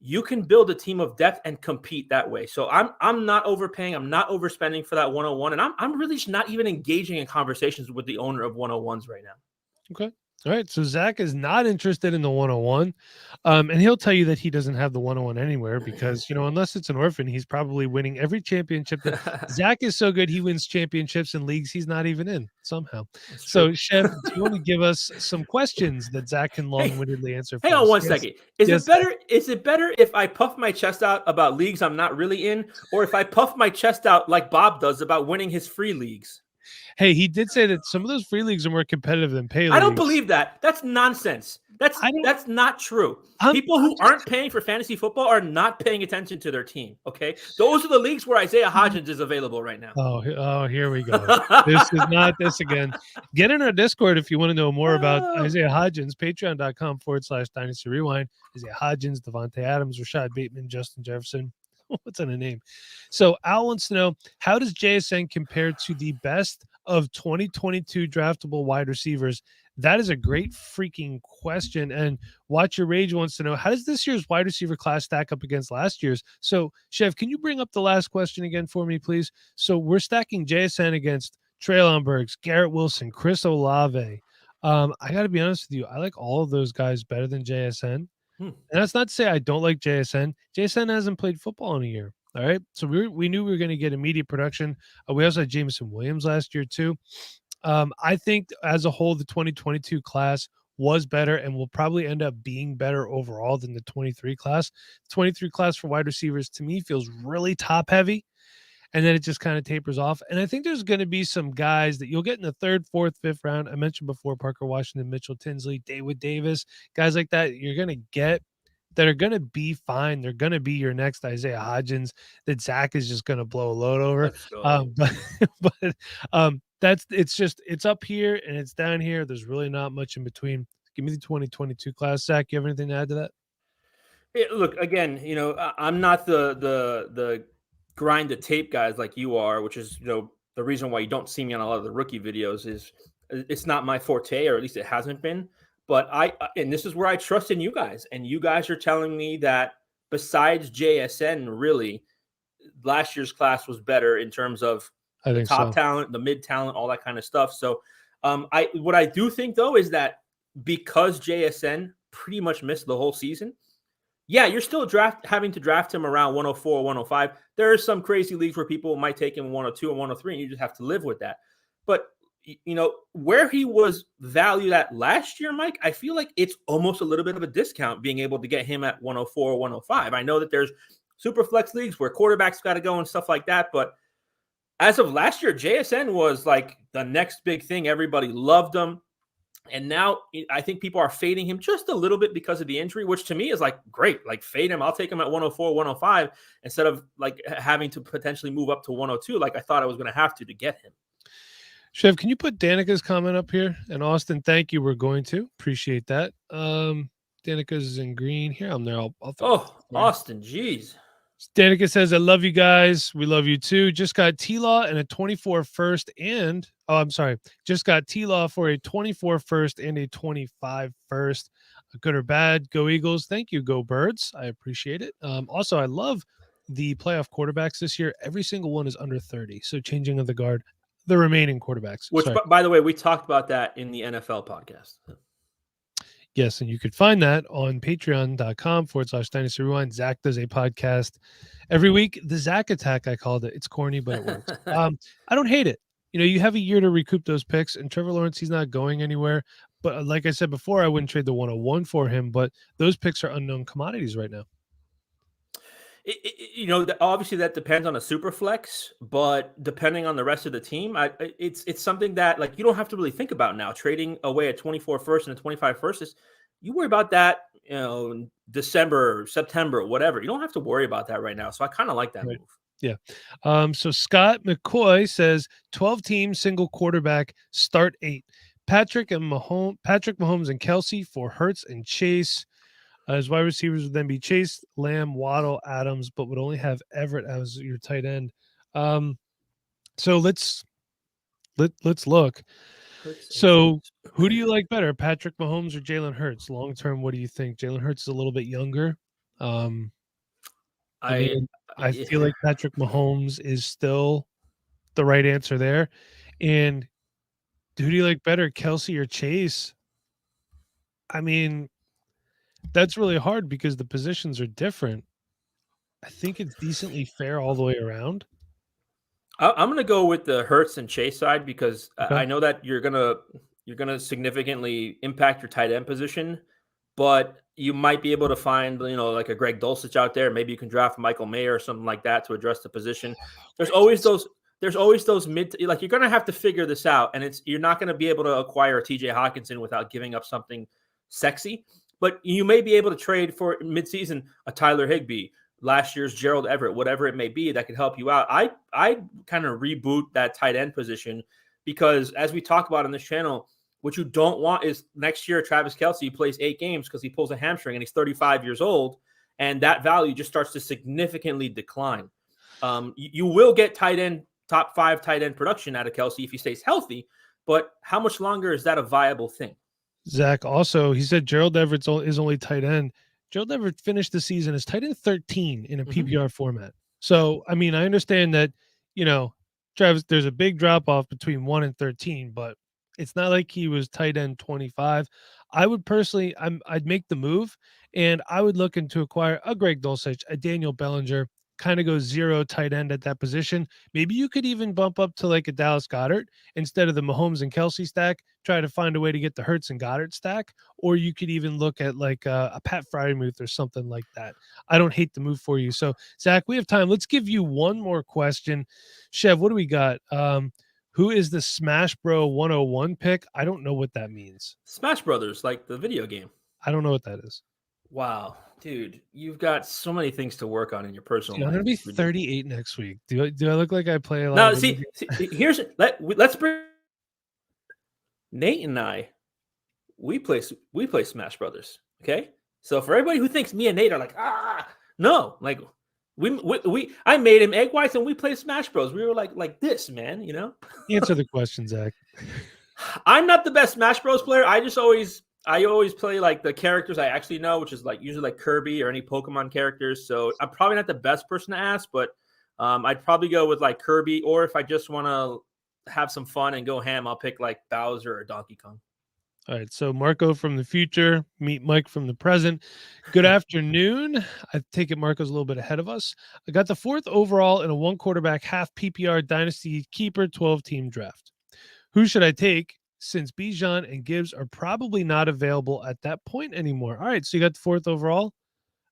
you can build a team of depth and compete that way. So I'm not overpaying. I'm not overspending for that 101. And I'm really just not even engaging in conversations with the owner of 101s right now. Okay. All right. So Zach is not interested in the 101. And he'll tell you that he doesn't have the 101 anywhere because, unless it's an orphan, he's probably winning every championship. Zach is so good, he wins championships in leagues he's not even in somehow. So, Chef, do you want to give us some questions that Zach can long-windedly answer? Hang on one second. Is it better if I puff my chest out about leagues I'm not really in, or if I puff my chest out like Bob does about winning his free leagues? Hey, he did say that some of those free leagues are more competitive than pay leagues. I don't believe that. That's nonsense. That's not true. People who aren't paying for fantasy football are not paying attention to their team. Okay, those are the leagues where Isaiah Hodgins is available right now. Oh, here we go. This is not this again. Get in our Discord if you want to know more about Isaiah Hodgins. Patreon.com/Dynasty Rewind. Isaiah Hodgins, Devontae Adams, Rashad Bateman, Justin Jefferson. What's in a name? So Al wants to know, how does JSN compare to the best of 2022 draftable wide receivers? That is a great freaking question. And Watch Your Rage wants to know, how does this year's wide receiver class stack up against last year's? So, Chef, can you bring up the last question again for me, please? So we're stacking JSN against Treylon Burks, Garrett Wilson, Chris Olave. I got to be honest with you. I like all of those guys better than JSN. And that's not to say I don't like JSN. JSN hasn't played football in a year. All right. So we knew we were going to get immediate production. We also had Jameson Williams last year too. I think as a whole, the 2022 class was better and will probably end up being better overall than the 23 class. The 23 class for wide receivers to me feels really top heavy. And then it just kind of tapers off. And I think there's going to be some guys that you'll get in the 3rd, 4th, 5th round. I mentioned before, Parker Washington, Mitchell Tinsley, David Davis, guys like that you're going to get that are going to be fine. They're going to be your next Isaiah Hodgins that Zach is just going to blow a load over. It's up here and it's down here. There's really not much in between. Give me the 2022 class. Zach, you have anything to add to that? Yeah, look, again, I'm not the grind the tape guys like you are, which is the reason why you don't see me on a lot of the rookie videos. Is it's not my forte, or at least it hasn't been. But and this is where I trust in you guys, and you guys are telling me that besides JSN, really last year's class was better in terms of the top talent, the mid talent, all that kind of stuff. So what I do think though is that because JSN pretty much missed the whole season, yeah, you're still having to draft him around 104, 105. There are some crazy leagues where people might take him 102 and 103, and you just have to live with that. But where he was valued at last year, Mike, I feel like it's almost a little bit of a discount being able to get him at 104 or 105. I know that there's super flex leagues where quarterbacks got to go and stuff like that, but as of last year, JSN was like the next big thing. Everybody loved him. And now I think people are fading him just a little bit because of the injury, which to me is like great. Like fade him. I'll take him at 104, 105 instead of like having to potentially move up to 102 like I thought I was going to have to get him. Chev, can you put Danica's comment up here? And Austin, thank you. We're going to appreciate that. Danica's in green here. I'm there. I'll Austin, geez. Danica says, I love you guys. We love you too. Just got T-Law and a 24 first and just got T-Law for a 24 first and a 25 first. Good or bad, go Eagles. Thank you, go Birds. I appreciate it. Also, I love the playoff quarterbacks this year. Every single one is under 30. So changing of the guard, the remaining quarterbacks. Which, by the way, we talked about that in the NFL podcast. Yes, and you could find that on patreon.com/Dynasty Rewind. Zach does a podcast every week. The Zach Attack, I called it. It's corny, but it works. I don't hate it. You have a year to recoup those picks, and Trevor Lawrence, he's not going anywhere. But like I said before, I wouldn't trade the 101 for him, but those picks are unknown commodities right now. Obviously that depends on a super flex, but depending on the rest of the team, it's something that like you don't have to really think about now. Trading away a 24 first and a 25 first you worry about that, in December, September, whatever. You don't have to worry about that right now. So I kind of like that move. Yeah. So Scott McCoy says 12 teams, single quarterback, start 8. Patrick Mahomes and Kelsey for Hurts and Chase. His wide receivers would then be Chase, Lamb, Waddle, Adams, but would only have Everett as your tight end. So let's look. So who do you like better, Patrick Mahomes or Jalen Hurts? Long term, what do you think? Jalen Hurts is a little bit younger. I feel like Patrick Mahomes is still the right answer there. And who do you like better, Kelsey or Chase? I mean, that's really hard because the positions are different. I think it's decently fair all the way around. I'm going to go with the Hurts and Chase side because I know that you're gonna significantly impact your tight end position, but you might be able to find like a Greg Dulcich out there. Maybe you can draft Michael Mayer or something like that to address the position. There's always those mid, like you're going to have to figure this out, and you're not going to be able to acquire a TJ Hawkinson without giving up something sexy. But you may be able to trade for midseason a Tyler Higbee, last year's Gerald Everett, whatever it may be that could help you out. I kind of reboot that tight end position because as we talk about on this channel, what you don't want is next year Travis Kelce plays 8 games because he pulls a hamstring and he's 35 years old, and that value just starts to significantly decline. You will get top 5 tight end production out of Kelce if he stays healthy, but how much longer is that a viable thing? Zach also, he said Gerald Everett is only tight end. Gerald Everett finished the season as tight end 13 in a PPR format. So, I mean, I understand that, Travis, there's a big drop off between 1 and 13, but it's not like he was tight end 25. I would personally, I'd make the move, and I would look into acquire a Greg Dulcich, a Daniel Bellinger, kind of go 0 tight end at that position. Maybe you could even bump up to like a Dallas Goedert instead of the Mahomes and Kelsey stack, try to find a way to get the Hurts and Goddard stack, or you could even look at like a Pat Freiermuth or something like that. I don't hate the move for you. So Zach, we have time. Let's give you one more question. Chev, what do we got? Who is the Smash Bro 101 pick? I don't know what that means. Smash Brothers, like the video game. I don't know what that is. Wow, dude, you've got so many things to work on in your personal life. I'm gonna be 38 next week. Do I look like I play a lot? No, see, let's bring Nate and I. We play Smash Brothers. Okay, so for everybody who thinks me and Nate are like no, like I made him egg whites and we play Smash Bros. We were like this, man. Answer the question, Zach. I'm not the best Smash Bros. Player. I always play like the characters I actually know, which is like usually like Kirby or any Pokemon characters. So I'm probably not the best person to ask, but I'd probably go with like Kirby, or if I just want to have some fun and go ham, I'll pick like Bowser or Donkey Kong. All right. So Marco from the future, meet Mike from the present. Good afternoon. I take it Marco's a little bit ahead of us. I got the 4th overall in a 1 quarterback half PPR dynasty keeper 12 team draft. Who should I take since Bijan and Gibbs are probably not available at that point anymore? All right, so you got the 4th overall.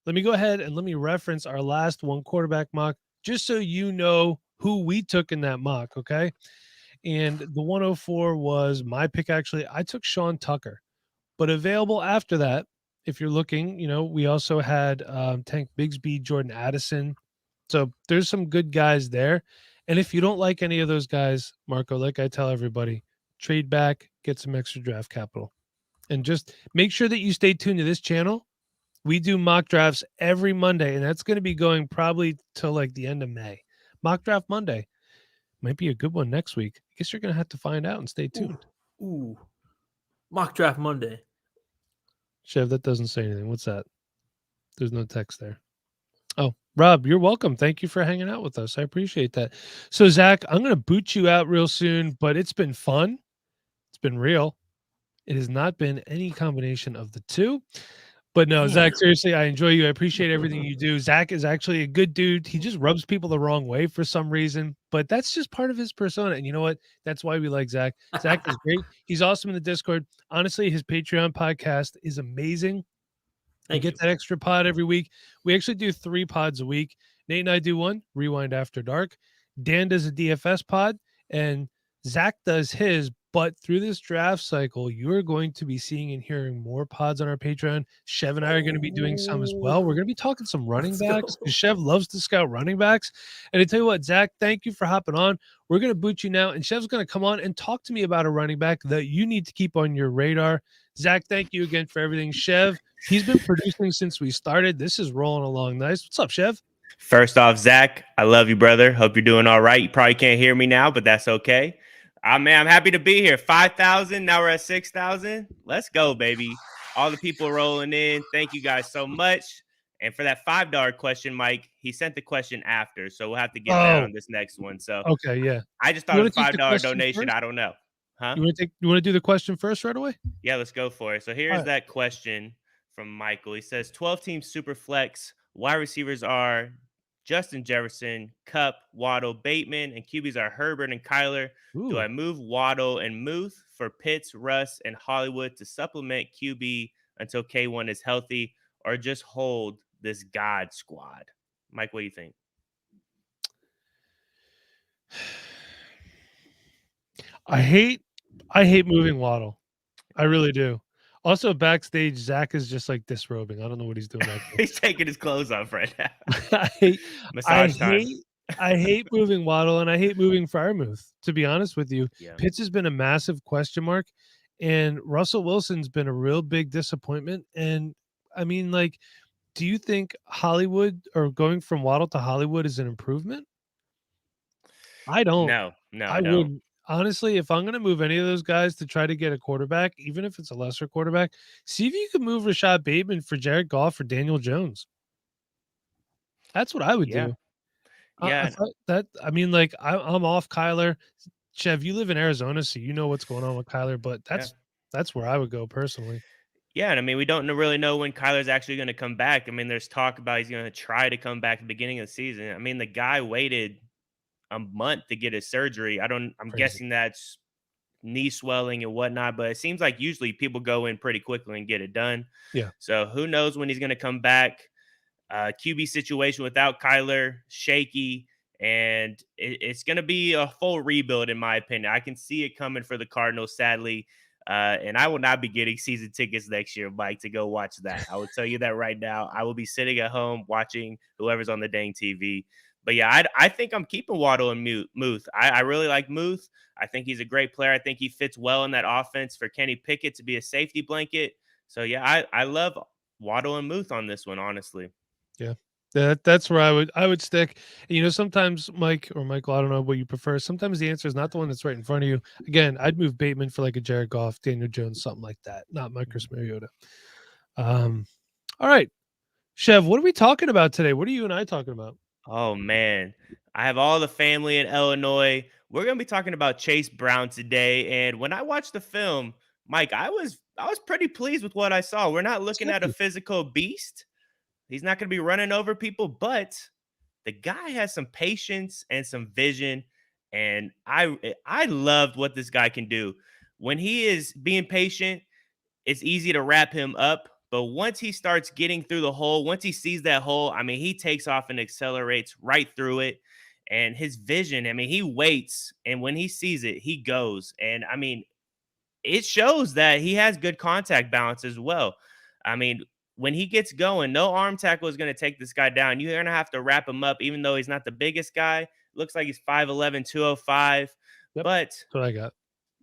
Let me go ahead and let me reference our last one quarterback mock just so you know who we took in that mock, okay? And the 104 was my pick, actually. I took Sean Tucker. But available after that, if you're looking, we also had Tank Bigsby, Jordan Addison. So there's some good guys there. And if you don't like any of those guys, Marco, like I tell everybody, trade back, get some extra draft capital. And just make sure that you stay tuned to this channel. We do mock drafts every Monday, and that's going to be going probably till like the end of May. Mock draft Monday might be a good one next week. I guess you're going to have to find out and stay tuned. Ooh. Mock draft Monday. Chev, that doesn't say anything. What's that? There's no text there. Oh, Rob, you're welcome. Thank you for hanging out with us. I appreciate that. So, Zach, I'm going to boot you out real soon, but it's been fun. It's been real. It has not been any combination of the two. But no, Zach, seriously, I enjoy you. I appreciate everything you do. Zach is actually a good dude. He just rubs people the wrong way for some reason, but that's just part of his persona. And you know what? That's why we like Zach. Zach is great. He's awesome in the Discord. Honestly, his Patreon podcast is amazing. I get that extra pod every week. We actually do 3 pods a week. Nate and I do one, Rewind After Dark. Dan does a DFS pod, and Zach does his. But through this draft cycle, you are going to be seeing and hearing more pods on our Patreon. Chev and I are going to be doing some as well. We're going to be talking some running backs because Chev loves to scout running backs. And I tell you what, Zach, thank you for hopping on. We're going to boot you now, and Chev's going to come on and talk to me about a running back that you need to keep on your radar. Zach, thank you again for everything. Chev, he's been producing since we started. This is rolling along nice. What's up, Chev? First off, Zach, I love you, brother. Hope you're doing all right. You probably can't hear me now, but that's okay. Man, I'm happy to be here. 5,000. Now we're at 6,000. Let's go, baby. All the people rolling in. Thank you guys so much. And for that $5 question, Mike, he sent the question after, so we'll have to get that on this next one. So okay, yeah. I just thought it was a $5 donation. First? I don't know. Huh? You want to do the question first right away? Yeah, let's go for it. So here's that question from Michael. He says 12-team super flex. Wide receivers are Justin Jefferson, Kupp, Waddle, Bateman, and QBs are Herbert and Kyler. Ooh. Do I move Waddle and Muth for Pitts, Russ, and Hollywood to supplement QB until K1 is healthy, or just hold this God squad? Mike, what do you think? I hate moving Waddle. I really do. Also, backstage, Zach is just like disrobing. I don't know what he's doing. He's taking his clothes off right now. I hate moving Waddle, and I hate moving Freiermuth, to be honest with you. Yeah. Pitts has been a massive question mark, and Russell Wilson's been a real big disappointment. And I mean, like, do you think Hollywood or going from Waddle to Hollywood is an improvement? I don't. No, I wouldn't. Honestly, if I'm going to move any of those guys to try to get a quarterback, even if it's a lesser quarterback, see if you could move Rashad Bateman for Jared Goff or Daniel Jones. That's what I would do. Yeah. I mean, like, I'm off Kyler. Chev, you live in Arizona, so you know what's going on with Kyler, but that's where I would go personally. Yeah, and I mean, we don't really know when Kyler's actually going to come back. I mean, there's talk about he's going to try to come back at the beginning of the season. I mean, the guy waited a month to get his surgery. I'm guessing that's knee swelling and whatnot, but it seems like usually people go in pretty quickly and get it done. Yeah. So who knows when he's going to come back? QB situation without Kyler, shaky, and it's going to be a full rebuild in my opinion. I can see it coming for the Cardinals, sadly. And I will not be getting season tickets next year, Mike, to go watch that. I will tell you that right now. I will be sitting at home watching whoever's on the dang TV. But yeah, I think I'm keeping Waddle and Muth. I really like Muth. I think he's a great player. I think he fits well in that offense for Kenny Pickett to be a safety blanket. So yeah, I love Waddle and Muth on this one, honestly. Yeah. That's where I would stick. And, you know, sometimes Mike or Michael, I don't know what you prefer. Sometimes the answer is not the one that's right in front of you. Again, I'd move Bateman for like a Jared Goff, Daniel Jones, something like that. Not Marcus Mariota. All right. Chev, what are we talking about today? What are you and I talking about? Oh, man. I have all the family in Illinois. We're going to be talking about Chase Brown today. And when I watched the film, Mike, I was pretty pleased with what I saw. We're not looking at a physical beast. He's not going to be running over people, but the guy has some patience and some vision. And I loved what this guy can do. When he is being patient, it's easy to wrap him up. But once he starts getting through the hole, once he sees that hole, I mean, he takes off and accelerates right through it. And his vision, I mean, he waits, and when he sees it, he goes. And I mean, it shows that he has good contact balance as well. I mean, when he gets going, no arm tackle is going to take this guy down. You're going to have to wrap him up, even though he's not the biggest guy. Looks like he's 5'11, 205. Yep. But That's what I got.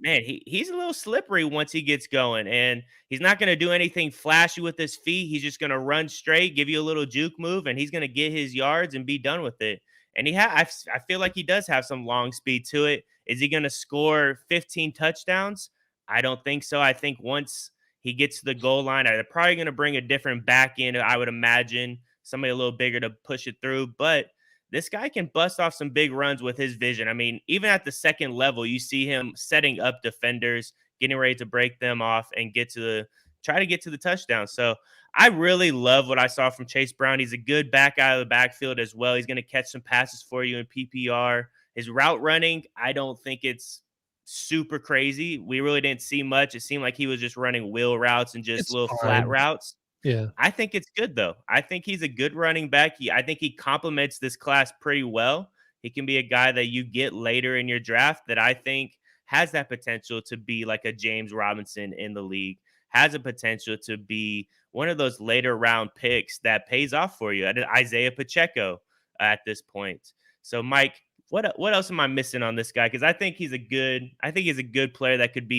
man, he's a little slippery once he gets going, and he's not going to do anything flashy with his feet. He's just going to run straight, give you a little juke move, and he's going to get his yards and be done with it. And I feel like he does have some long speed to it. Is he going to score 15 touchdowns? I don't think so. I think once he gets to the goal line, they're probably going to bring a different back end, I would imagine, somebody a little bigger to push it through. But this guy can bust off some big runs with his vision. I mean, even at the second level, you see him setting up defenders, getting ready to break them off and try to get to the touchdown. So I really love what I saw from Chase Brown. He's a good back out of the backfield as well. He's going to catch some passes for you in PPR. His route running, I don't think it's super crazy. We really didn't see much. It seemed like he was just running wheel routes and just It's little hard. flat routes. Yeah. I think it's good, though. I think he's a good running back. I think he complements this class pretty well. He can be a guy that you get later in your draft that I think has that potential to be like a James Robinson in the league, has a potential to be one of those later round picks that pays off for you. Isaiah Pacheco at this point. So, Mike, what else am I missing on this guy? Because I think he's a good player that could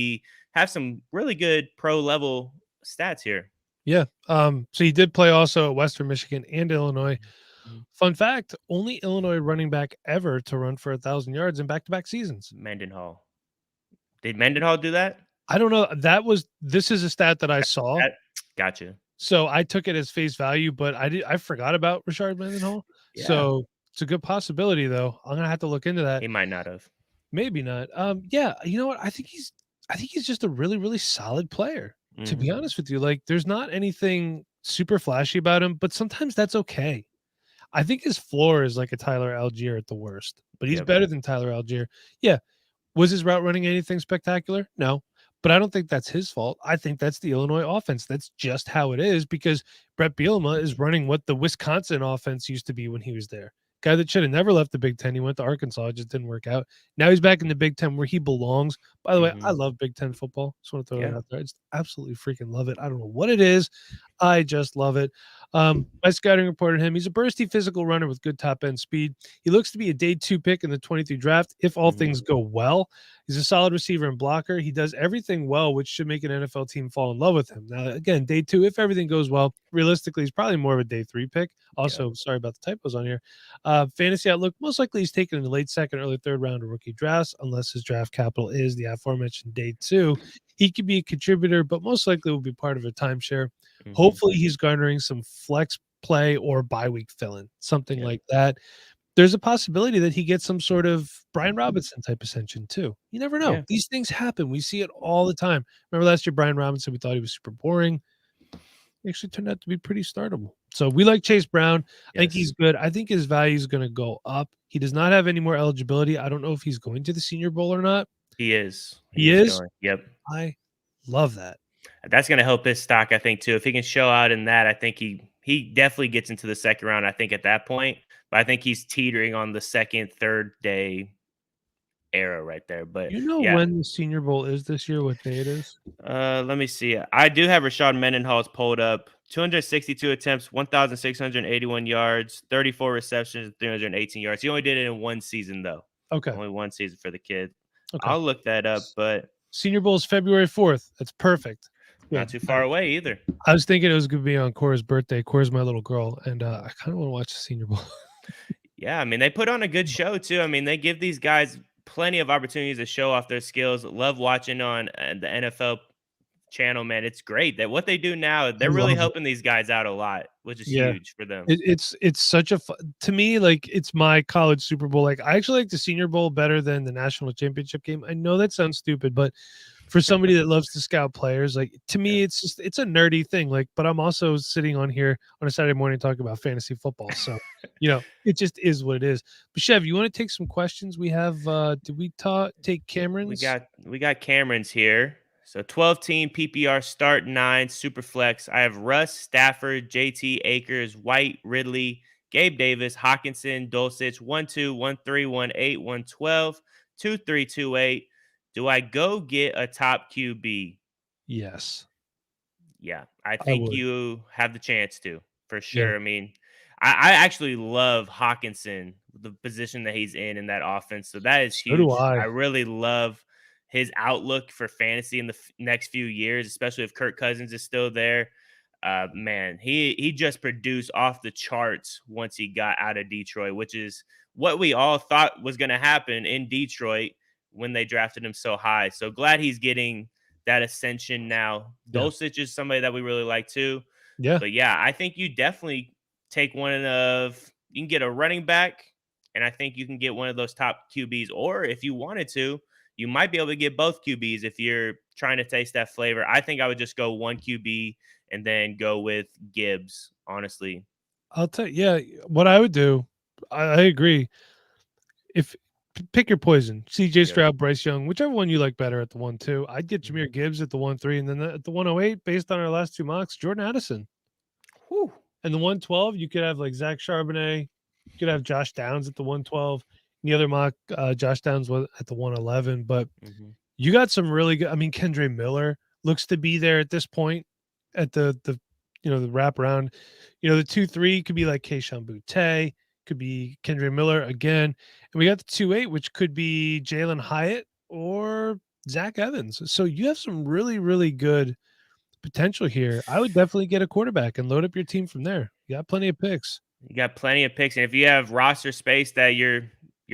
have some really good pro level stats here. Yeah. So he did play also at Western Michigan and Illinois. Mm-hmm. Fun fact, only Illinois running back ever to run for 1,000 yards in back-to-back seasons. Mendenhall. Did Mendenhall do that? I don't know. This is a stat that I saw. Gotcha. So I took it as face value, but I forgot about Rashard Mendenhall. Yeah. So it's a good possibility, though. I'm gonna have to look into that. He might not have. Maybe not. Yeah, you know what? I think he's just a really, really solid player. To be honest with you, like there's not anything super flashy about him, but sometimes that's okay. I think his floor is like a Tyler Algier at the worst, but he's better than Tyler Algier. Yeah. Was his route running anything spectacular? No, but I don't think that's his fault. I think that's the Illinois offense. That's just how it is because Brett Bielema is running what the Wisconsin offense used to be when he was there. Guy that should have never left the Big Ten. He went to Arkansas. It just didn't work out. Now he's back in the Big Ten where he belongs. By the way, I love Big Ten football. Just want to throw that out there. I just absolutely freaking love it. I don't know what it is. I just love it. My scouting reported him. He's a bursty physical runner with good top end speed. He looks to be a day 2 pick in the 23 draft if all things go well. He's a solid receiver and blocker. He does everything well, which should make an NFL team fall in love with him. Now, again, day 2, if everything goes well, realistically, he's probably more of a day 3 pick. Also, sorry about the typos on here. Fantasy outlook, most likely he's taken in the late 2nd, early 3rd round of rookie drafts, unless his draft capital is the aforementioned day 2. He could be a contributor, but most likely will be part of a timeshare. Hopefully he's garnering some flex play or bye week fill-in, something like that. There's a possibility that he gets some sort of Brian Robinson type ascension too. You never know. Yeah. These things happen. We see it all the time. Remember last year, Brian Robinson, we thought he was super boring. He actually turned out to be pretty startable. So we like Chase Brown. I think he's good. I think his value is going to go up. He does not have any more eligibility. I don't know if he's going to the Senior Bowl or not. He is. He is? Going. Yep. I love that. That's going to help his stock, I think, too. If he can show out in that, I think he definitely gets into the second round, I think, at that point. But I think he's teetering on the 2nd, 3rd day era right there. But you know when the Senior Bowl is this year, what day it is? Let me see. I do have Rashard Mendenhall's pulled up. 262 attempts, 1,681 yards, 34 receptions, 318 yards. He only did it in one season, though. Okay. Only one season for the kid. Okay. I'll look that up, but Senior Bowl is February 4th. That's perfect. Not too far away either. I was thinking it was going to be on Cora's birthday. Cora's my little girl, and I kind of want to watch the Senior Bowl. Yeah, I mean, they put on a good show, too. I mean, they give these guys plenty of opportunities to show off their skills. Love watching on the NFL channel, man. It's great that what they do now, they're really helping these guys out a lot, which is huge for them. It's such a to me, like, it's my college Super Bowl. Like, I actually like the Senior Bowl better than the national championship game. I know that sounds stupid, but for somebody that loves to scout players, like to me, it's a nerdy thing. Like, but I'm also sitting on here on a Saturday morning talking about fantasy football. So, it just is what it is. But Chev, you want to take some questions? We have did we take Cameron's? We got Cameron's here. So 12-team PPR start 9 Superflex. I have Russ, Stafford, JT, Akers, White, Ridley, Gabe Davis, Hawkinson, Dulcich, 1-2, 1-3, 1-8, 1-12, 2-3, 2-8. Do I go get a top QB? Yes, Yeah, I I think would. you have the chance to, for Yeah. sure. I mean, I actually love Hawkinson, the position that he's in that offense. So that is So do huge. I I. really love his outlook for fantasy in the next few years, especially if Kirk Cousins is still there. Man, he just produced off the charts once he got out of Detroit, which is what we all thought was going to happen in Detroit when they drafted him so high. So glad he's getting that ascension now. Yeah. Dulcich is somebody that we really like too. Yeah. But yeah, I think you definitely take you can get a running back, and I think you can get one of those top QBs. Or if you wanted to, you might be able to get both QBs if you're trying to taste that flavor. I think I would just go one QB and then go with Gibbs, honestly. I'll tell you, yeah, what I would do, I agree. If pick your poison, CJ Stroud, Bryce Young, whichever one you like better at the 1-2. I'd get Jameer Gibbs at the 1-3, and then at the 108, based on our last 2 mocks, Jordan Addison. Whew. And the 112, you could have like Zach Charbonnet, you could have Josh Downs at the 112. The other mock, Josh Downs was at the 111, but you got some really good. I mean, Kendre Miller looks to be there at this point at the the wraparound. The 2-3 could be like Keishon Butte, could be Kendre Miller again. And we got the 2-8, which could be Jalen Hyatt or Zach Evans. So you have some really, really good potential here. I would definitely get a quarterback and load up your team from there. You got plenty of picks. You got plenty of picks, and if you have roster space that you're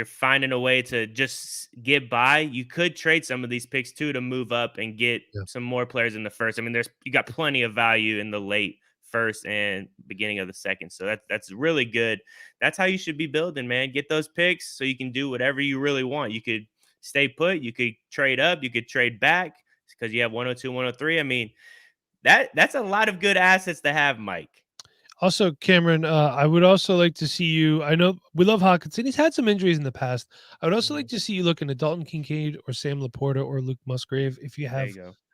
finding a way to just get by, you could trade some of these picks too to move up and get some more players in the first. I mean, you got plenty of value in the late first and beginning of the second, so that's really good. That's how you should be building, man. Get those picks so you can do whatever you really want. You could stay put, you could trade up, you could trade back because you have 102, 103. I mean, that's a lot of good assets to have, Mike. Also, Cameron, I would also like to see you. I know we love Hawkinson. He's had some injuries in the past. I would also like to see you look into Dalton Kincaid or Sam Laporta or Luke Musgrave. If you have,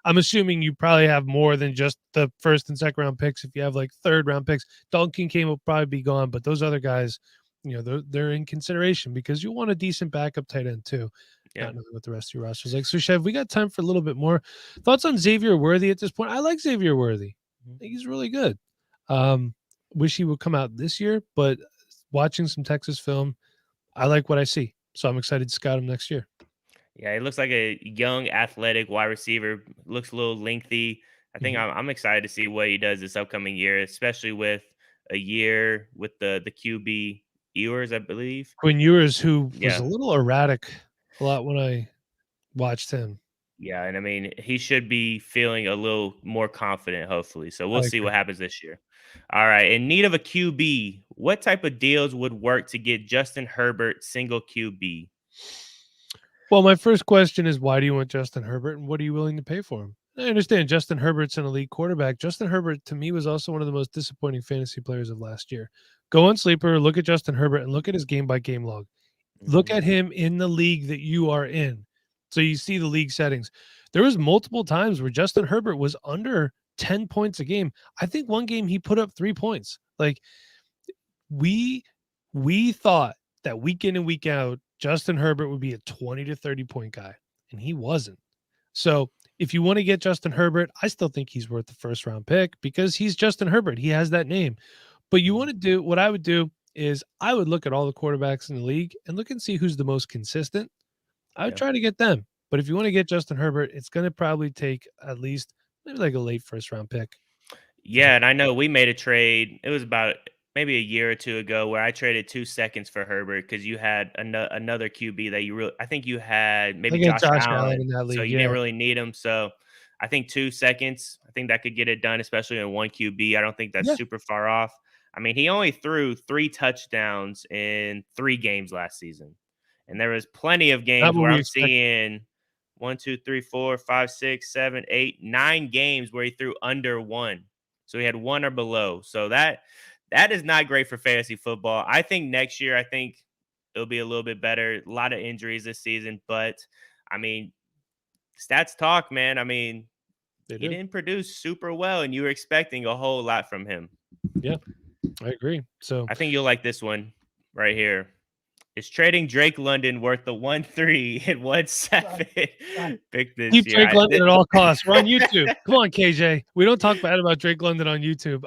I'm assuming you probably have more than just the first and second round picks. If you have like third round picks, Dalton Kincaid will probably be gone. But those other guys, they're in consideration because you want a decent backup tight end too. Yeah. Not knowing what the rest of your roster is like. So, Chev, we got time for a little bit more thoughts on Xavier Worthy at this point. I like Xavier Worthy. I think he's really good. Wish he would come out this year, but watching some Texas film, I like what I see. So I'm excited to scout him next year. Yeah, he looks like a young, athletic wide receiver. Looks a little lengthy. I think I'm excited to see what he does this upcoming year, especially with a year with the QB Ewers, I believe. Quinn Ewers, who was a little erratic a lot when I watched him. Yeah, and I mean, he should be feeling a little more confident, hopefully. So we'll see what happens this year. All right. In need of a QB, what type of deals would work to get Justin Herbert single QB? Well, my first question is, why do you want Justin Herbert and what are you willing to pay for him? I understand Justin Herbert's an elite quarterback. Justin Herbert, to me, was also one of the most disappointing fantasy players of last year. Go on Sleeper, look at Justin Herbert, and look at his game-by-game log. Look at him in the league that you are in. So you see the league settings. There was multiple times where Justin Herbert was under 10 points a game. I think one game he put up 3 points. Like we thought that week in and week out, Justin Herbert would be a 20 to 30 point guy, and he wasn't. So if you want to get Justin Herbert, I still think he's worth the first round pick because he's Justin Herbert. He has that name. But you want to do what I would do is I would look at all the quarterbacks in the league and look and see who's the most consistent. I would try to get them. But if you want to get Justin Herbert, it's going to probably take at least maybe like a late first round pick. Yeah, and I know we made a trade. It was about maybe a year or two ago where I traded 2 seconds for Herbert because you had another QB that you really. I think you had maybe Josh Allen in that league, so you didn't really need him. So I think 2 seconds. I think that could get it done, especially in one QB. I don't think that's super far off. I mean, he only threw 3 touchdowns in 3 games last season. And there was plenty of games where I'm seeing 1, 2, 3, 4, 5, 6, 7, 8, 9 games where he threw under 1. So he had 1 or below. So that is not great for fantasy football. I think next year, I think it'll be a little bit better. A lot of injuries this season, but I mean, stats talk, man. I mean, he didn't produce super well, and you were expecting a whole lot from him. Yeah, I agree. So I think you'll like this one right here. Is trading Drake London worth the 1-3 and 1-7 pick this keep year? Drake London at all costs. We're on YouTube. Come on, KJ. We don't talk bad about Drake London on YouTube.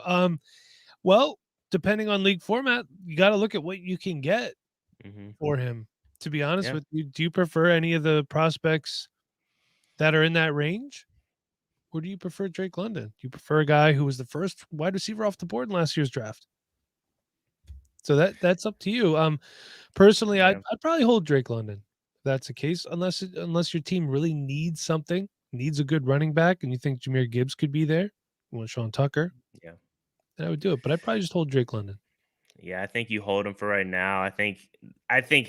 Well, depending on league format, you got to look at what you can get for him. To be honest with you, do you prefer any of the prospects that are in that range? Or do you prefer Drake London? Do you prefer a guy who was the first wide receiver off the board in last year's draft? So that's up to you. Personally, I'd probably hold Drake London. If that's the case, unless your team really needs something, needs a good running back, and you think Jahmyr Gibbs could be there. You want Sean Tucker? Yeah, then I would do it. But I'd probably just hold Drake London. Yeah, I think you hold him for right now. I think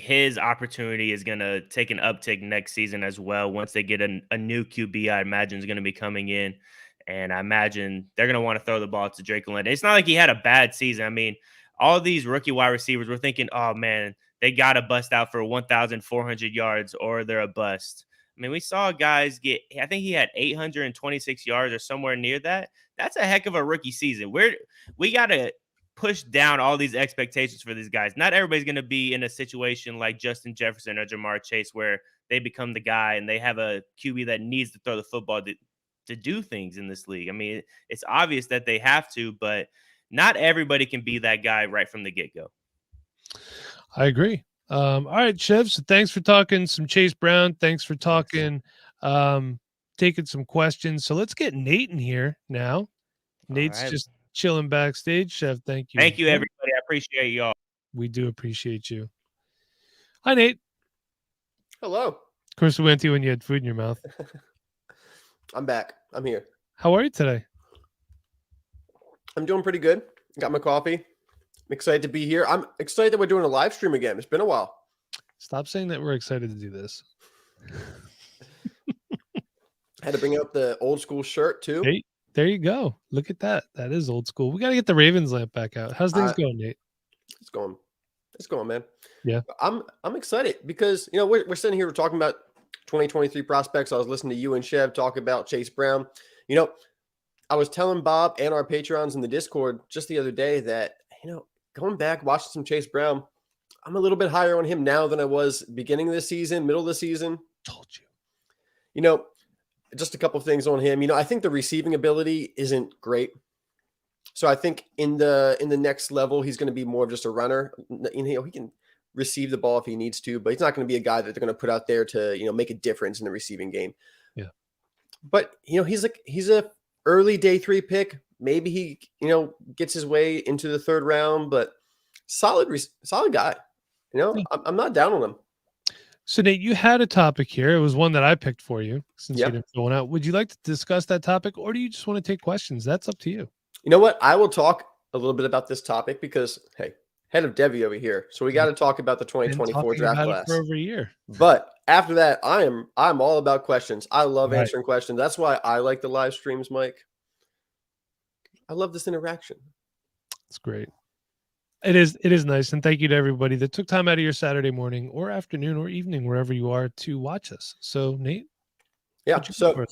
his opportunity is going to take an uptick next season as well. Once they get a new QB, I imagine is going to be coming in, and I imagine they're going to want to throw the ball to Drake London. It's not like he had a bad season. I mean, all these rookie wide receivers were thinking, oh man, they got to bust out for 1,400 yards or they're a bust. I mean, we saw guys get, I think he had 826 yards or somewhere near that. That's a heck of a rookie season. We got to push down all these expectations for these guys. Not everybody's going to be in a situation like Justin Jefferson or Jamar Chase where they become the guy and they have a QB that needs to throw the football to do things in this league. I mean, it's obvious that they have to, but not everybody can be that guy right from the get-go. I agree. All right, Chev. So thanks for talking some Chase Brown. Thanks for talking, taking some questions. So let's get Nate in here now. Nate's just chilling backstage. Chev, thank you. Thank you, everybody. I appreciate y'all. We do appreciate you. Hi, Nate. Hello. Of course, we went to you when you had food in your mouth. I'm back. I'm here. How are you today? I'm doing pretty good. Got my coffee. I'm excited to be here. I'm excited that we're doing a live stream again. It's been a while. Stop saying that we're excited to do this. Had to bring out the old school shirt too. Hey, there you go. Look at that. That is old school. We got to get the Ravens lamp back out. How's things going, Nate? It's going. It's going, man. Yeah. I'm excited because, you know, we're sitting here, we're talking about 2023 prospects. I was listening to you and Chev talk about Chase Brown. You know, I was telling Bob and our Patreons in the Discord just the other day that, you know, going back, watching some Chase Brown, I'm a little bit higher on him now than I was beginning of the season, middle of the season. Told you. You know, just a couple of things on him. You know, I think the receiving ability isn't great. So I think in the next level, he's going to be more of just a runner. You know, he can receive the ball if he needs to, but he's not going to be a guy that they're going to put out there to, you know, make a difference in the receiving game. Yeah. But, you know, he's a early day 3 pick. Maybe he, you know, gets his way into the 3rd round, but solid guy. You know, yeah. I'm not down on him. So, Nate, you had a topic here. It was one that I picked for you since you didn't fill one out. Would you like to discuss that topic, or do you just want to take questions? That's up to you. You know what? I will talk a little bit about this topic because, hey, head of Devi over here. So we got to talk about the 2024 draft class. For over a year. But after that, I'm all about questions. I love answering questions. That's why I like the live streams, Mike. I love this interaction. It's great. It is nice. And thank you to everybody that took time out of your Saturday morning or afternoon or evening, wherever you are, to watch us. So, Nate. Yeah. So,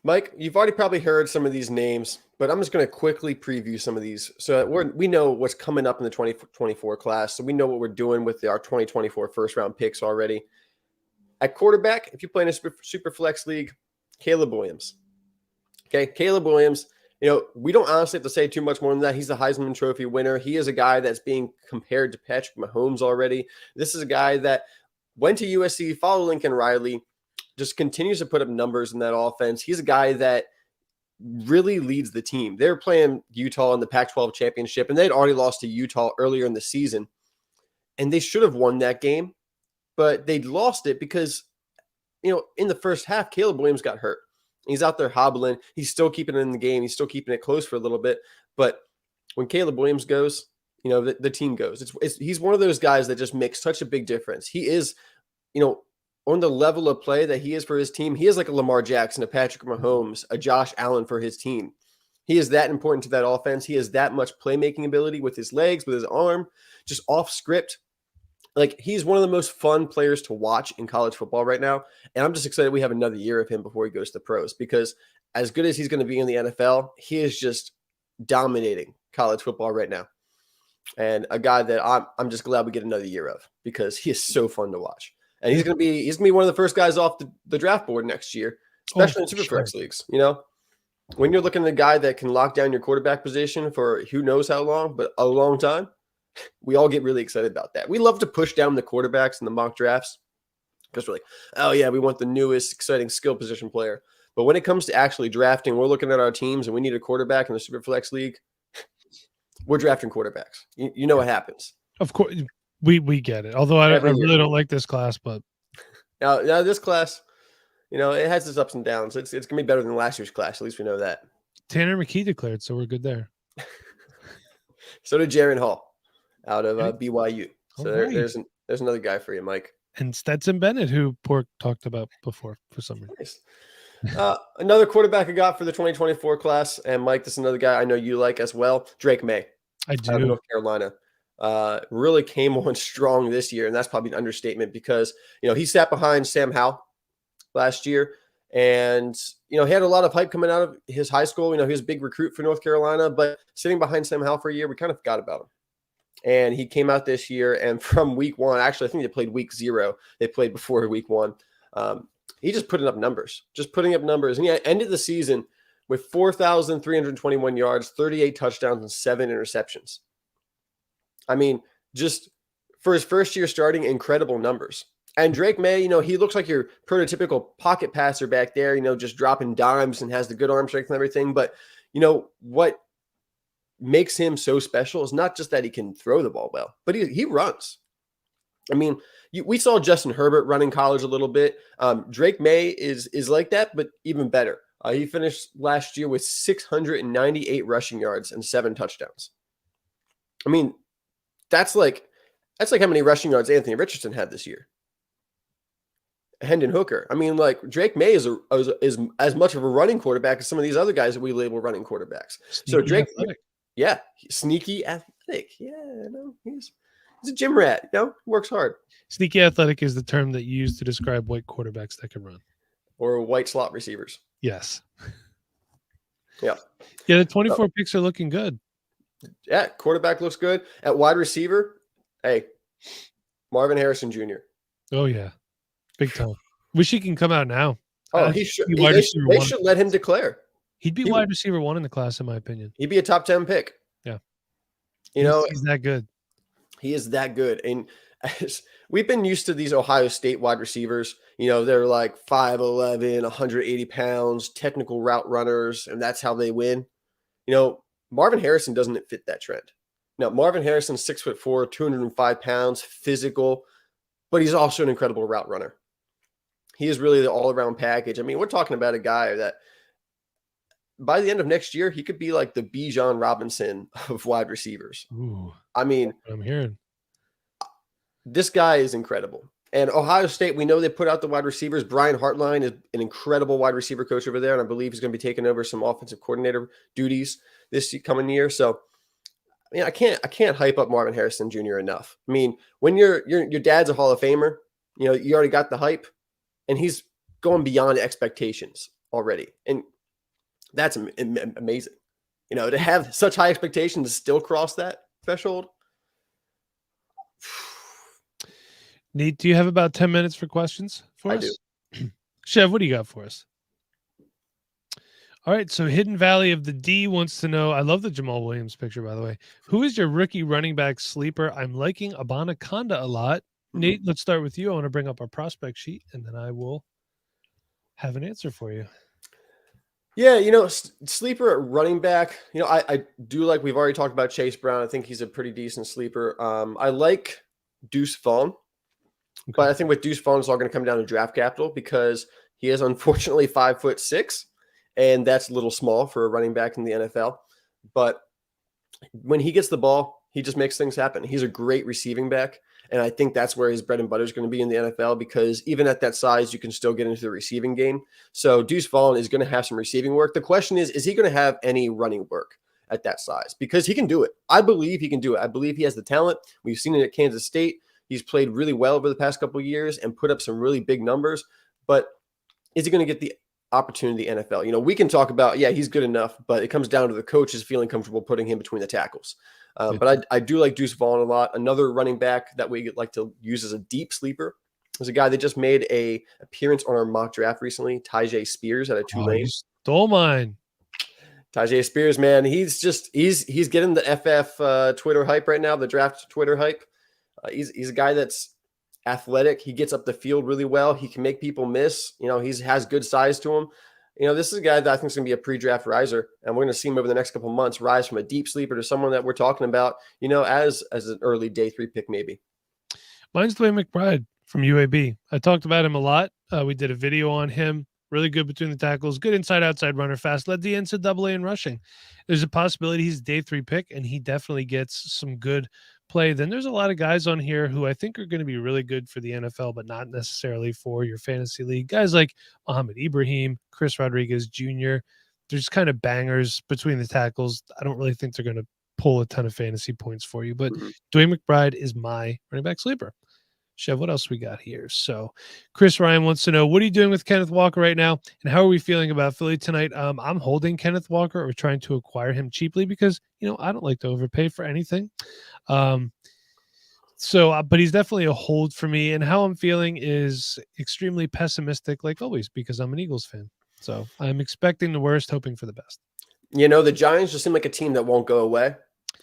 Mike, you've already probably heard some of these names, but I'm just going to quickly preview some of these. So we know what's coming up in the 2024 class. So we know what we're doing with our 2024 first round picks already. At quarterback, if you play in a super flex league, Caleb Williams. Okay. Caleb Williams. You know, we don't honestly have to say too much more than that. He's the Heisman Trophy winner. He is a guy that's being compared to Patrick Mahomes already. This is a guy that went to USC, followed Lincoln Riley, just continues to put up numbers in that offense. He's a guy that really leads the team. They were playing Utah in the Pac-12 championship, and they'd already lost to Utah earlier in the season. And they should have won that game, but they lost it because, you know, in the first half, Caleb Williams got hurt. He's out there hobbling. He's still keeping it in the game. He's still keeping it close for a little bit. But when Caleb Williams goes, you know, the team goes. He's one of those guys that just makes such a big difference. He is, you know, on the level of play that he is for his team, he is like a Lamar Jackson, a Patrick Mahomes, a Josh Allen for his team. He is that important to that offense. He has that much playmaking ability with his legs, with his arm, just off script. Like, he's one of the most fun players to watch in college football right now. And I'm just excited we have another year of him before he goes to the pros, because as good as he's going to be in the NFL, he is just dominating college football right now. And a guy that I'm just glad we get another year of, because he is so fun to watch. And he's going to be one of the first guys off the draft board next year, especially in Superflex leagues. You know, when you're looking at a guy that can lock down your quarterback position for who knows how long, but a long time, we all get really excited about that. We love to push down the quarterbacks in the mock drafts because we're like, oh yeah, we want the newest exciting skill position player. But when it comes to actually drafting, we're looking at our teams and we need a quarterback in the Superflex league. We're drafting quarterbacks. You know what happens. Of course, we get it. Although I really don't like this class, but now this class, you know, it has its ups and downs. It's gonna be better than last year's class. At least we know that. Tanner McKee declared, so we're good there. So did Jaron Hall out of BYU. So right. there's another guy for you, Mike. And Stetson Bennett, who Pork talked about before for some reason. Nice. Another quarterback I got for the 2024 class, and Mike, this is another guy I know you like as well, Drake May. I do. Out of North Carolina. Really came on strong this year, and that's probably an understatement because, you know, he sat behind Sam Howell last year, and, you know, he had a lot of hype coming out of his high school. You know, he was a big recruit for North Carolina, but sitting behind Sam Howell for a year, we kind of forgot about him. And he came out this year, and from week one, actually, I think they played week 0. They played before week 1. He just putting up numbers, and he ended the season with 4,321 yards, 38 touchdowns, and 7 interceptions. I mean, just for his first year starting, incredible numbers. And Drake May, you know, he looks like your prototypical pocket passer back there, you know, just dropping dimes and has the good arm strength and everything. But, you know, what makes him so special is not just that he can throw the ball well, but he runs. I mean, we saw Justin Herbert run in college a little bit. Drake May is like that, but even better. He finished last year with 698 rushing yards and 7 touchdowns. I mean, that's like how many rushing yards Anthony Richardson had this year. Hendon Hooker. I mean, like, Drake May is as much of a running quarterback as some of these other guys that we label running quarterbacks. So Drake, yeah, sneaky athletic. Yeah, no, he's a gym rat. You know, works hard. Sneaky athletic is the term that you use to describe white quarterbacks that can run, or white slot receivers. Yes. Yeah. Yeah, the 24 picks are looking good. Yeah, quarterback looks good. At wide receiver, hey, Marvin Harrison Jr. Oh, yeah. Big time. Wish he can come out now. Oh, he should. They should let him declare. He'd be wide receiver 1 in the class, in my opinion. He'd be a top 10 pick. Yeah. You know, he's that good. He is that good. And we've been used to these Ohio State wide receivers. You know, they're like 5'11", 180 pounds, technical route runners, and that's how they win. You know, Marvin Harrison doesn't fit that trend. Now, Marvin Harrison's 6'4", 205 pounds, physical, but he's also an incredible route runner. He is really the all-around package. I mean, we're talking about a guy that by the end of next year, he could be like the Bijan Robinson of wide receivers. Ooh, I mean, I'm hearing. This guy is incredible. And Ohio State, we know they put out the wide receivers. Brian Hartline is an incredible wide receiver coach over there, and I believe he's going to be taking over some offensive coordinator duties this coming year. So, I mean, I can't hype up Marvin Harrison Jr. enough. I mean, when your dad's a Hall of Famer, you know, you already got the hype, and he's going beyond expectations already. And that's amazing. You know, to have such high expectations to still cross that threshold. Nate, do you have about 10 minutes for questions for us? I do. Chev, what do you got for us? All right, so Hidden Valley of the D wants to know, I love the Jamal Williams picture, by the way. Who is your rookie running back sleeper? I'm liking Abanaconda a lot. Nate, let's start with you. I want to bring up our prospect sheet, and then I will have an answer for you. Yeah, you know, sleeper at running back, you know, I do like, we've already talked about Chase Brown. I think he's a pretty decent sleeper. I like Deuce Vaughn, but I think with Deuce Vaughn, it's all going to come down to draft capital because he is unfortunately 5'6", and that's a little small for a running back in the NFL. But when he gets the ball, he just makes things happen. He's a great receiving back. And I think that's where his bread and butter is going to be in the NFL, because even at that size, you can still get into the receiving game. So Deuce Vaughn is going to have some receiving work. The question is he going to have any running work at that size? Because he can do it. I believe he can do it. I believe he has the talent. We've seen it at Kansas State. He's played really well over the past couple of years and put up some really big numbers. But is he going to get the opportunity in the NFL? You know, we can talk about, yeah, he's good enough, but it comes down to the coaches feeling comfortable putting him between the tackles. But I do like Deuce Vaughn a lot. Another running back that we like to use as a deep sleeper is a guy that just made a appearance on our mock draft recently, Tyjae Spears out of Tulane. You stole mine. Tyjae Spears, man, he's getting the FF Twitter hype right now, the draft Twitter hype. He's a guy that's athletic. He gets up the field really well. He can make people miss. You know, he has good size to him. You know, this is a guy that I think is going to be a pre-draft riser, and we're going to see him over the next couple of months rise from a deep sleeper to someone that we're talking about, you know, as an early day 3 pick maybe. Mine's Dwayne McBride from UAB. I talked about him a lot. We did a video on him. Really good between the tackles, good inside-outside runner, fast, led the NCAA in rushing. There's a possibility he's a day 3 pick, and he definitely gets some good play. Then there's a lot of guys on here who I think are going to be really good for the NFL, but not necessarily for your fantasy league. Guys like Muhammad Ibrahim, Chris Rodriguez Jr. There's kind of bangers between the tackles. I don't really think they're going to pull a ton of fantasy points for you, but Dwayne McBride is my running back sleeper. Chev, what else we got here? So Chris Ryan wants to know, what are you doing with Kenneth Walker right now? And how are we feeling about Philly tonight? I'm holding Kenneth Walker or trying to acquire him cheaply because, you know, I don't like to overpay for anything. But he's definitely a hold for me. And how I'm feeling is extremely pessimistic, like always, because I'm an Eagles fan. So I'm expecting the worst, hoping for the best. You know, the Giants just seem like a team that won't go away.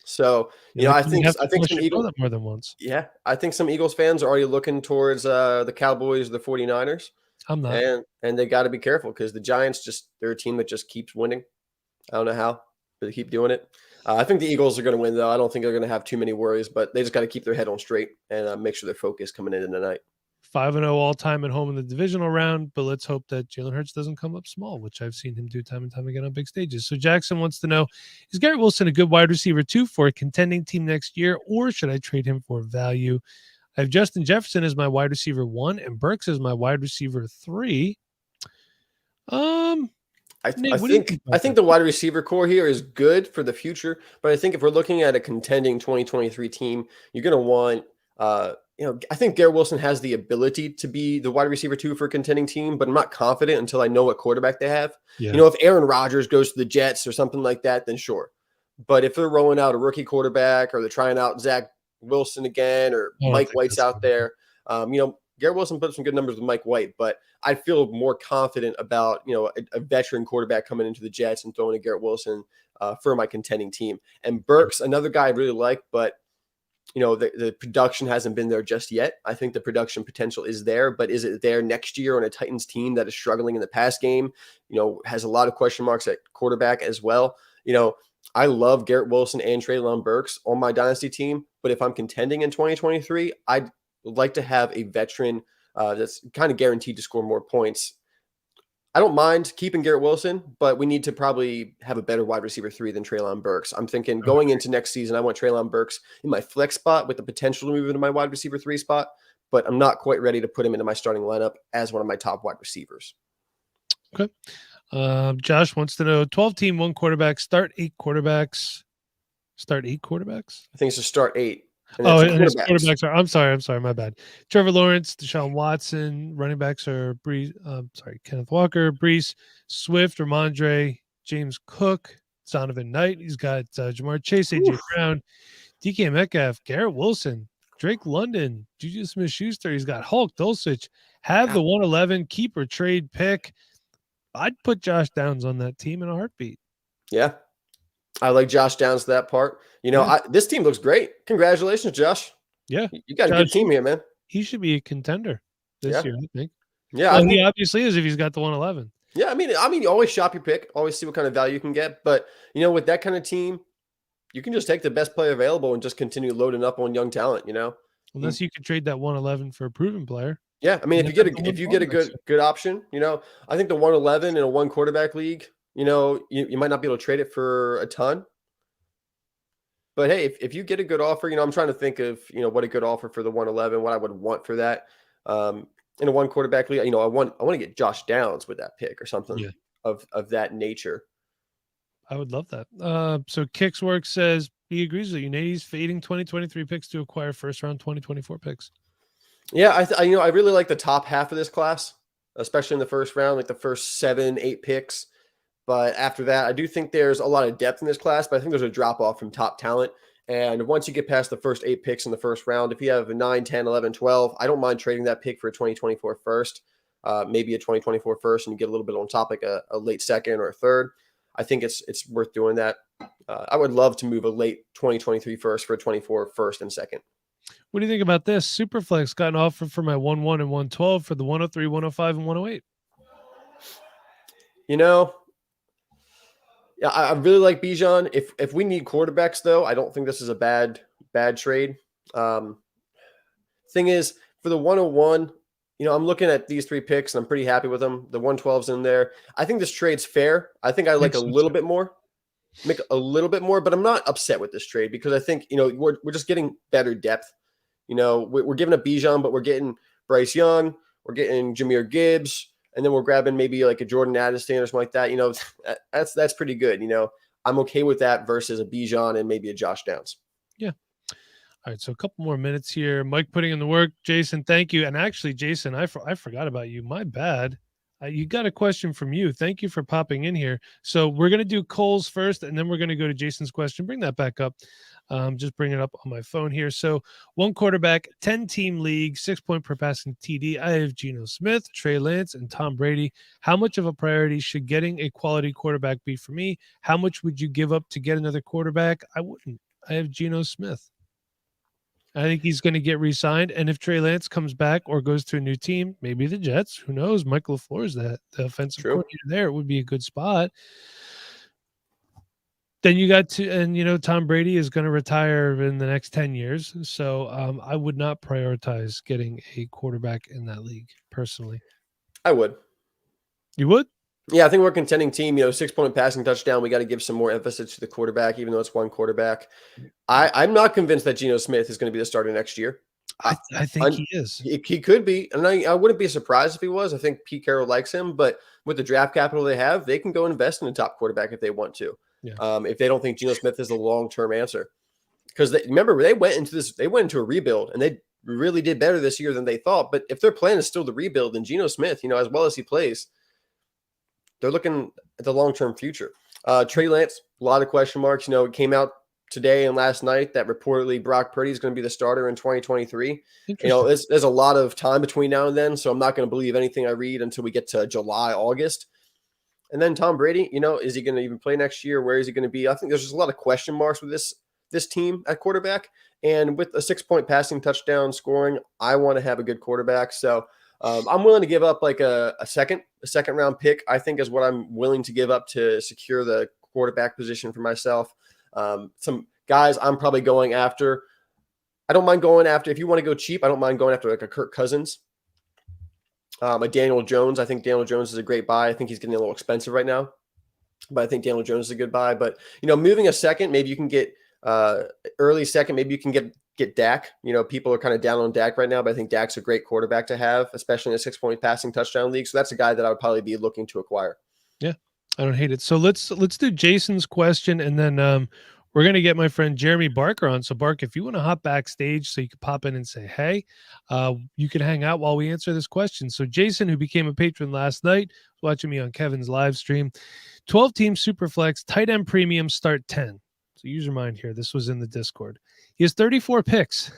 So, I think some Eagles more than once. Yeah, I think some Eagles fans are already looking towards the Cowboys, the 49ers. I'm not. And they got to be careful because the Giants they're a team that just keeps winning. I don't know how, but they keep doing it. I think the Eagles are going to win, though. I don't think they're going to have too many worries, but they just got to keep their head on straight and make sure they're focused coming in tonight. 5-0 all-time at home in the divisional round, but let's hope that Jalen Hurts doesn't come up small, which I've seen him do time and time again on big stages. So Jackson wants to know, is Garrett Wilson a good wide receiver 2 for a contending team next year, or should I trade him for value? I have Justin Jefferson as my wide receiver 1 and Burks as my wide receiver 3. I think the wide receiver core here is good for the future, but I think if we're looking at a contending 2023 team, you're going to want I think Garrett Wilson has the ability to be the wide receiver 2 for a contending team, but I'm not confident until I know what quarterback they have. Yeah. You know, if Aaron Rodgers goes to the Jets or something like that, then sure. But if they're rolling out a rookie quarterback or they're trying out Zach Wilson again or Mike White's out there, Garrett Wilson put up some good numbers with Mike White, but I feel more confident about, a veteran quarterback coming into the Jets and throwing to Garrett Wilson for my contending team. And Burks, another guy I really like, but the production hasn't been there just yet. I think the production potential is there, but is it there next year on a Titans team that is struggling in the pass game, has a lot of question marks at quarterback as well? I love Garrett Wilson and Treylon Burks on my dynasty team, but if I'm contending in 2023, I'd like to have a veteran that's kind of guaranteed to score more points. I don't mind keeping Garrett Wilson, but we need to probably have a better wide receiver 3 than Treylon Burks. I'm thinking going into next season, I want Treylon Burks in my flex spot with the potential to move into my wide receiver 3 spot, but I'm not quite ready to put him into my starting lineup as one of my top wide receivers. Okay. Josh wants to know, 12-team, 1 quarterback, start 8 quarterbacks. Start 8 quarterbacks? I think it's to start 8. And quarterbacks are. I'm sorry, my bad. Trevor Lawrence, Deshaun Watson. Running backs are Kenneth Walker, Brees, Swift, Ramondre, James Cook, Donovan Knight. He's got Jamar Chase, AJ Brown, DK Metcalf, Garrett Wilson, Drake London, Juju Smith-Schuster. He's got Hulk, Dulcich. Have the 111 keep or trade pick. I'd put Josh Downs on that team in a heartbeat. Yeah. I like Josh Downs to that part. This team looks great. Congratulations, Josh. Yeah. You got a good team here, man. He should be a contender this year, I think. Yeah. He obviously is if he's got the 111. Yeah, I mean, you always shop your pick, always see what kind of value you can get. But, with that kind of team, you can just take the best player available and just continue loading up on young talent, Unless you could trade that 111 for a proven player. Yeah, I mean, if you get a good option, I think the 111 in a 1 quarterback league, you might not be able to trade it for a ton. But hey, if you get a good offer, I'm trying to think of, what a good offer for the 111, what I would want for that. In a one quarterback league, I want to get Josh Downs with that pick or something of that nature. I would love that. So Kickswork says he agrees with you. Nate's fading 2023 picks to acquire first round 2024 picks. Yeah, I really like the top half of this class, especially in the first round, like the first 7-8 picks. But after that, I do think there's a lot of depth in this class, but I think there's a drop off from top talent. And once you get past the first 8 picks in the first round, if you have a 9, 10, 11, 12, I don't mind trading that pick for a 2024 first, maybe a 2024 first, and you get a little bit on top, like a late second or a third. I think it's worth doing that. I would love to move a late 2023 first for a 24 first and second. What do you think about this? Superflex got an offer for my 1-1 and 112 for the 103, 105, and 108. Yeah, I really like Bijan. If we need quarterbacks, though, I don't think this is a bad trade. Thing is, for the 101, I'm looking at these 3 picks and I'm pretty happy with them. The 112's in there. I think this trade's fair. I think I like a little bit more. Make a little bit more, but I'm not upset with this trade because I think, we're just getting better depth. We're giving up Bijan, but we're getting Bryce Young, we're getting Jahmyr Gibbs, and then we're grabbing maybe like a Jordan Addison or something like that. That's pretty good. I'm okay with that versus a Bijan and maybe a Josh Downs. Yeah. All right, so a couple more minutes here. Mike putting in the work. Jason, thank you. And actually, Jason, I forgot about you. My bad. You got a question from you. Thank you for popping in here. So we're going to do Cole's first, and then we're going to go to Jason's question. Bring that back up. Just bring it up on my phone here. So 1 quarterback, 10-team league, 6-point per passing TD. I have Geno Smith, Trey Lance, and Tom Brady. How much of a priority should getting a quality quarterback be for me? How much would you give up to get another quarterback? I wouldn't. I have Geno Smith. I think he's going to get re-signed. And if Trey Lance comes back or goes to a new team, maybe the Jets, who knows? Michael LaFleur is the offensive coordinator there. It would be a good spot. Then you got Tom Brady is going to retire in the next 10 years. So I would not prioritize getting a quarterback in that league personally. I would. You would? Yeah, I think we're a contending team. 6-point passing touchdown. We got to give some more emphasis to the quarterback, even though it's 1 quarterback. I'm not convinced that Geno Smith is going to be the starter next year. I think he is. He could be. And I wouldn't be surprised if he was. I think Pete Carroll likes him. But with the draft capital they have, they can go invest in a top quarterback if they want to. Yeah. If they don't think Geno Smith is the long-term answer. Because remember, they went into a rebuild, and they really did better this year than they thought. But if their plan is still the rebuild, then Geno Smith, as well as he plays, they're looking at the long-term future. Trey Lance, a lot of question marks. It came out today and last night that reportedly Brock Purdy is going to be the starter in 2023. There's a lot of time between now and then, so I'm not going to believe anything I read until we get to July, August. And then Tom Brady, is he going to even play next year? Where is he going to be? I think there's just a lot of question marks with this team at quarterback. And with a 6-point passing touchdown scoring, I want to have a good quarterback. So I'm willing to give up like a second round pick, I think, is what I'm willing to give up to secure the quarterback position for myself. Some guys I'm probably going after. I don't mind going after, if you want to go cheap, I don't mind going after like a Kirk Cousins, a Daniel Jones. I think Daniel Jones is a great buy. I think he's getting a little expensive right now, but I think Daniel Jones is a good buy. But, moving a second, maybe you can get early second, maybe you can get Dak. People are kind of down on Dak right now, but I think Dak's a great quarterback to have, especially in a 6-point passing touchdown league. So that's a guy that I would probably be looking to acquire. Yeah, I don't hate it. So let's do Jason's question, and then we're going to get my friend Jeremy Barker on. So Bark, if you want to hop backstage so you can pop in and say, hey, you can hang out while we answer this question. So Jason, who became a patron last night, was watching me on Kevin's live stream, 12-team Superflex, tight end premium, start 10. So use your mind here. This was in the Discord. He has 34 picks.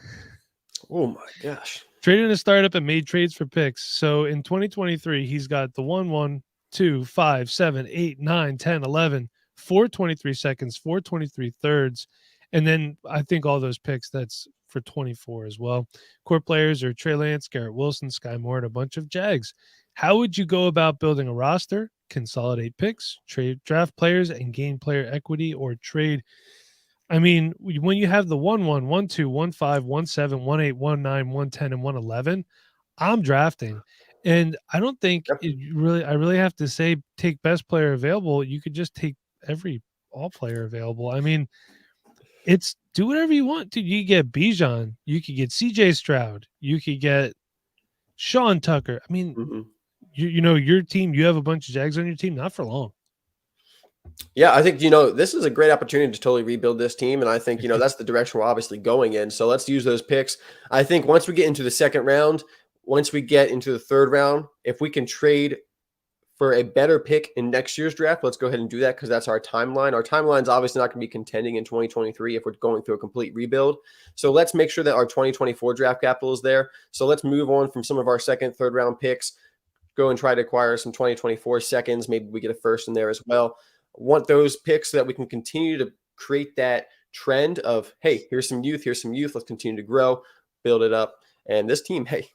Oh my gosh. Traded in a startup and made trades for picks. So in 2023, he's got the 1, 1, 2, 5, 7, 8, 9, 10, 11, 423 seconds, 423 thirds. And then I think all those picks, that's for 24 as well. Core players are Trey Lance, Garrett Wilson, Sky Moore, and a bunch of Jags. How would you go about building a roster, consolidate picks, trade draft players, and gain player equity, or trade? I mean, when you have the 1, 1, 1, 2, 1, 5, 1, 7, 1, 8, 1, 9, 1, 10, and 1, 11, I'm drafting. And I don't think I really have to say take best player available. You could just take all player available. I mean, It's do whatever you want, dude. You could get Bijan, you could get CJ Stroud, you could get Sean Tucker. I mean, Mhm. you know, your team, you have a bunch of Jags on your team, not for long. Yeah, I think, this is a great opportunity to totally rebuild this team. And I think, that's the direction we're obviously going in. So let's use those picks. I think once we get into the second round, once we get into the third round, if we can trade for a better pick in next year's draft, let's go ahead and do that because that's our timeline. Our timeline is obviously not going to be contending in 2023 if we're going through a complete rebuild. So let's make sure that our 2024 draft capital is there. So let's move on from some of our second, third round picks, go and try to acquire some 2024 seconds. Maybe we get a first in there as well. Want those picks so that we can continue to create that trend of, hey, here's some youth. Let's continue to grow, build it up. And this team, hey,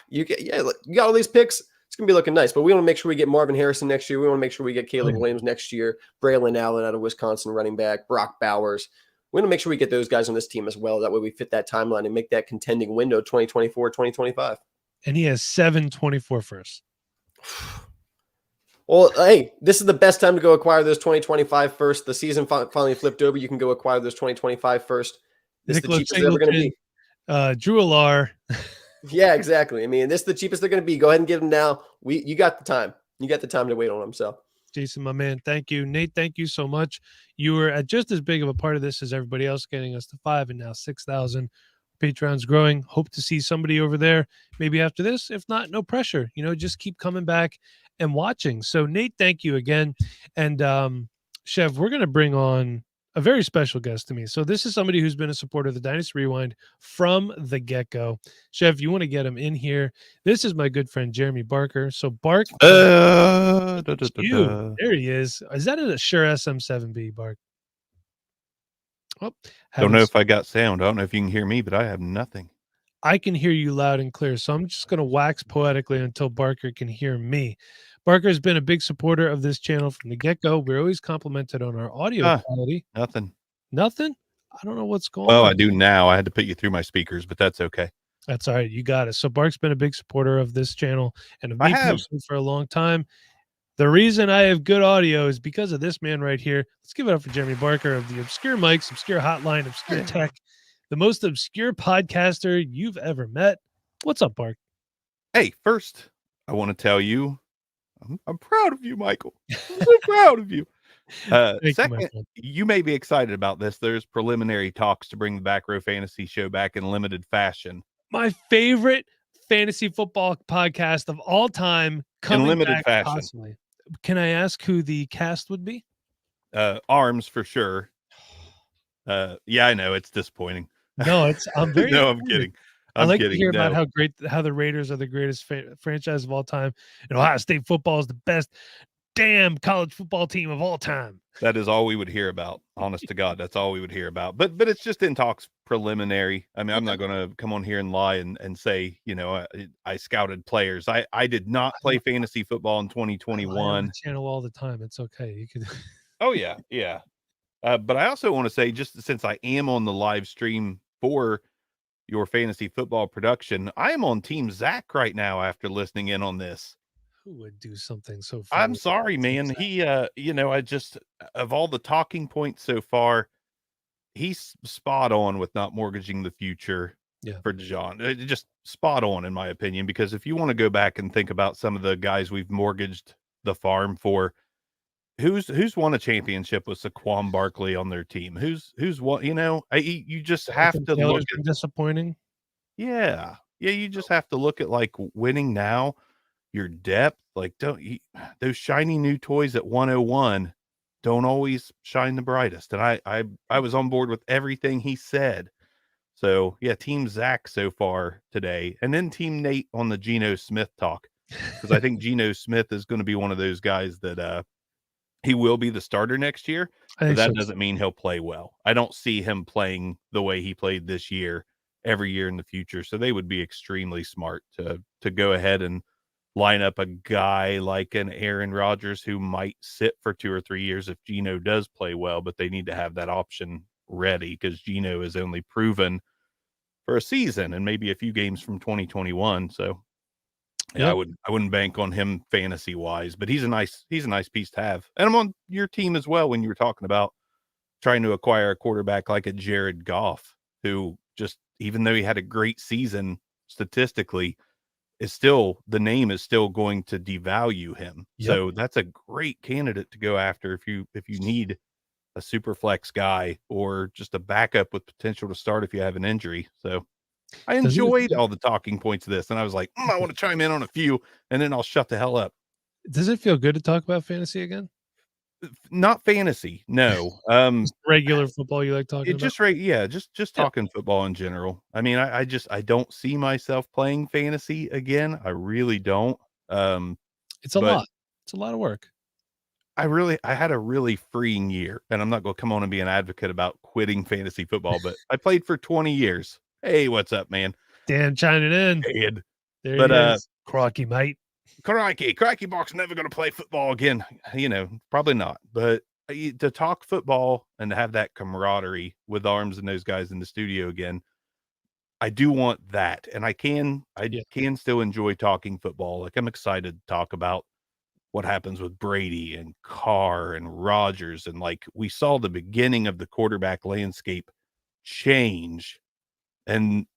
you got all these picks. It's going to be looking nice, but we want to make sure we get Marvin Harrison next year. We want to make sure we get Caleb Williams next year, Braylon Allen out of Wisconsin running back, Brock Bowers. We want to make sure we get those guys on this team as well. That way we fit that timeline and make that contending window 2024, 2025. And he has 724 firsts. Well, hey, this is the best time to go acquire those 2025 first. The season finally flipped over. You can go acquire those 2025 first. This is the cheapest they're ever going to be. Drew Alar. Yeah, exactly. I mean, this is the cheapest they're going to be. Go ahead and get them now. You got the time. You got the time to wait on them. So, Jason, my man, thank you. Nate, thank you so much. You were at just as big of a part of this as everybody else, getting us to 5 and now 6,000. Patreon's growing. Hope to see somebody over there maybe after this. If not, no pressure. Just keep coming back and watching. So, Nate, thank you again. And Chev, we're going to bring on a very special guest to me. So this is somebody who's been a supporter of the Dynasty Rewind from the get-go. Chev, you want to get him in here. This is my good friend, Jeremy Barker. So Bark, there he is. Is that a Shure SM7B, Bark? Oh, don't know if I got sound. I don't know if you can hear me, but I have nothing. I can hear you loud and clear. So I'm just going to wax poetically until Barker can hear me. Barker has been a big supporter of this channel from the get-go. We're always complimented on our audio quality. Nothing? I don't know what's going on. Well, I do now. I had to put you through my speakers, but that's okay. That's all right. You got it. So Bark's been a big supporter of this channel and I have for a long time. The reason I have good audio is because of this man right here. Let's give it up for Jeremy Barker of the Obscure Mics, Obscure Hotline, Obscure Tech, the most obscure podcaster you've ever met. What's up, Bark? Hey, first, I want to tell you, I'm proud of you, Michael. I'm so proud of you. Second, you may be excited about this. There's preliminary talks to bring the Back Row Fantasy Show back in limited fashion. My favorite fantasy football podcast of all time. In limited fashion. Possibly. Can I ask who the cast would be? Arms for sure. Yeah, I know it's disappointing. No, I'm very. No, I'm kidding. I like to hear about how the Raiders are the greatest franchise of all time, and Ohio State football is the best damn college football team of all time. That is all we would hear about. Honest to God, that's all we would hear about. But it's just in talks preliminary. I mean, I'm not going to come on here and lie and say, I scouted players. I did not play fantasy football in 2021. Channel all the time. It's okay. You can. Oh yeah, yeah. But I also want to say, just since I am on the live stream for your fantasy football production, I am on Team Zach right now after listening in on this. Who would do something so funny? I'm sorry, man. He, I just, of all the talking points so far, he's spot on with not mortgaging the future for DeJohn. Just spot on, in my opinion, because if you want to go back and think about some of the guys we've mortgaged the farm for, who's won a championship with Saquon Barkley on their team? Who's won? You just have to look at disappointing. Yeah, you just have to look at like winning now. Your depth, like those shiny new toys at 101 don't always shine the brightest. And I was on board with everything he said. So yeah, Team Zach so far today, and then Team Nate on the Geno Smith talk, because I think Geno Smith is going to be one of those guys that he will be the starter next year. But that doesn't mean he'll play well. I don't see him playing the way he played this year every year in the future. So they would be extremely smart to go ahead and line up a guy like an Aaron Rodgers who might sit for 2 or 3 years if Geno does play well, but they need to have that option ready because Geno is only proven for a season and maybe a few games from 2021. So yeah, I wouldn't bank on him fantasy wise, but he's a nice piece to have. And I'm on your team as well when you were talking about trying to acquire a quarterback like a Jared Goff, who just, even though he had a great season statistically, is still, the name is still going to devalue him. Yep. So that's a great candidate to go after if you need a super flex guy or just a backup with potential to start if you have an injury. So I enjoyed all the talking points of this, and I was like, I want to chime in on a few, and then I'll shut the hell up. Does it feel good to talk about fantasy again? Not fantasy, no. Just regular football you like talking about? Just talking football in general. I mean, I don't see myself playing fantasy again. I really don't. It's a lot. It's a lot of work. I had a really freeing year, and I'm not going to come on and be an advocate about quitting fantasy football, but I played for 20 years. Hey, what's up, man? Dan chiming in. Ed. There But, he is. Crocky, mate. Crikey box never going to play football again. Probably not. But to talk football and to have that camaraderie with Arms and those guys in the studio again, I do want that. And I can still enjoy talking football. Like, I'm excited to talk about what happens with Brady and Carr and Rodgers. And like, we saw the beginning of the quarterback landscape change, and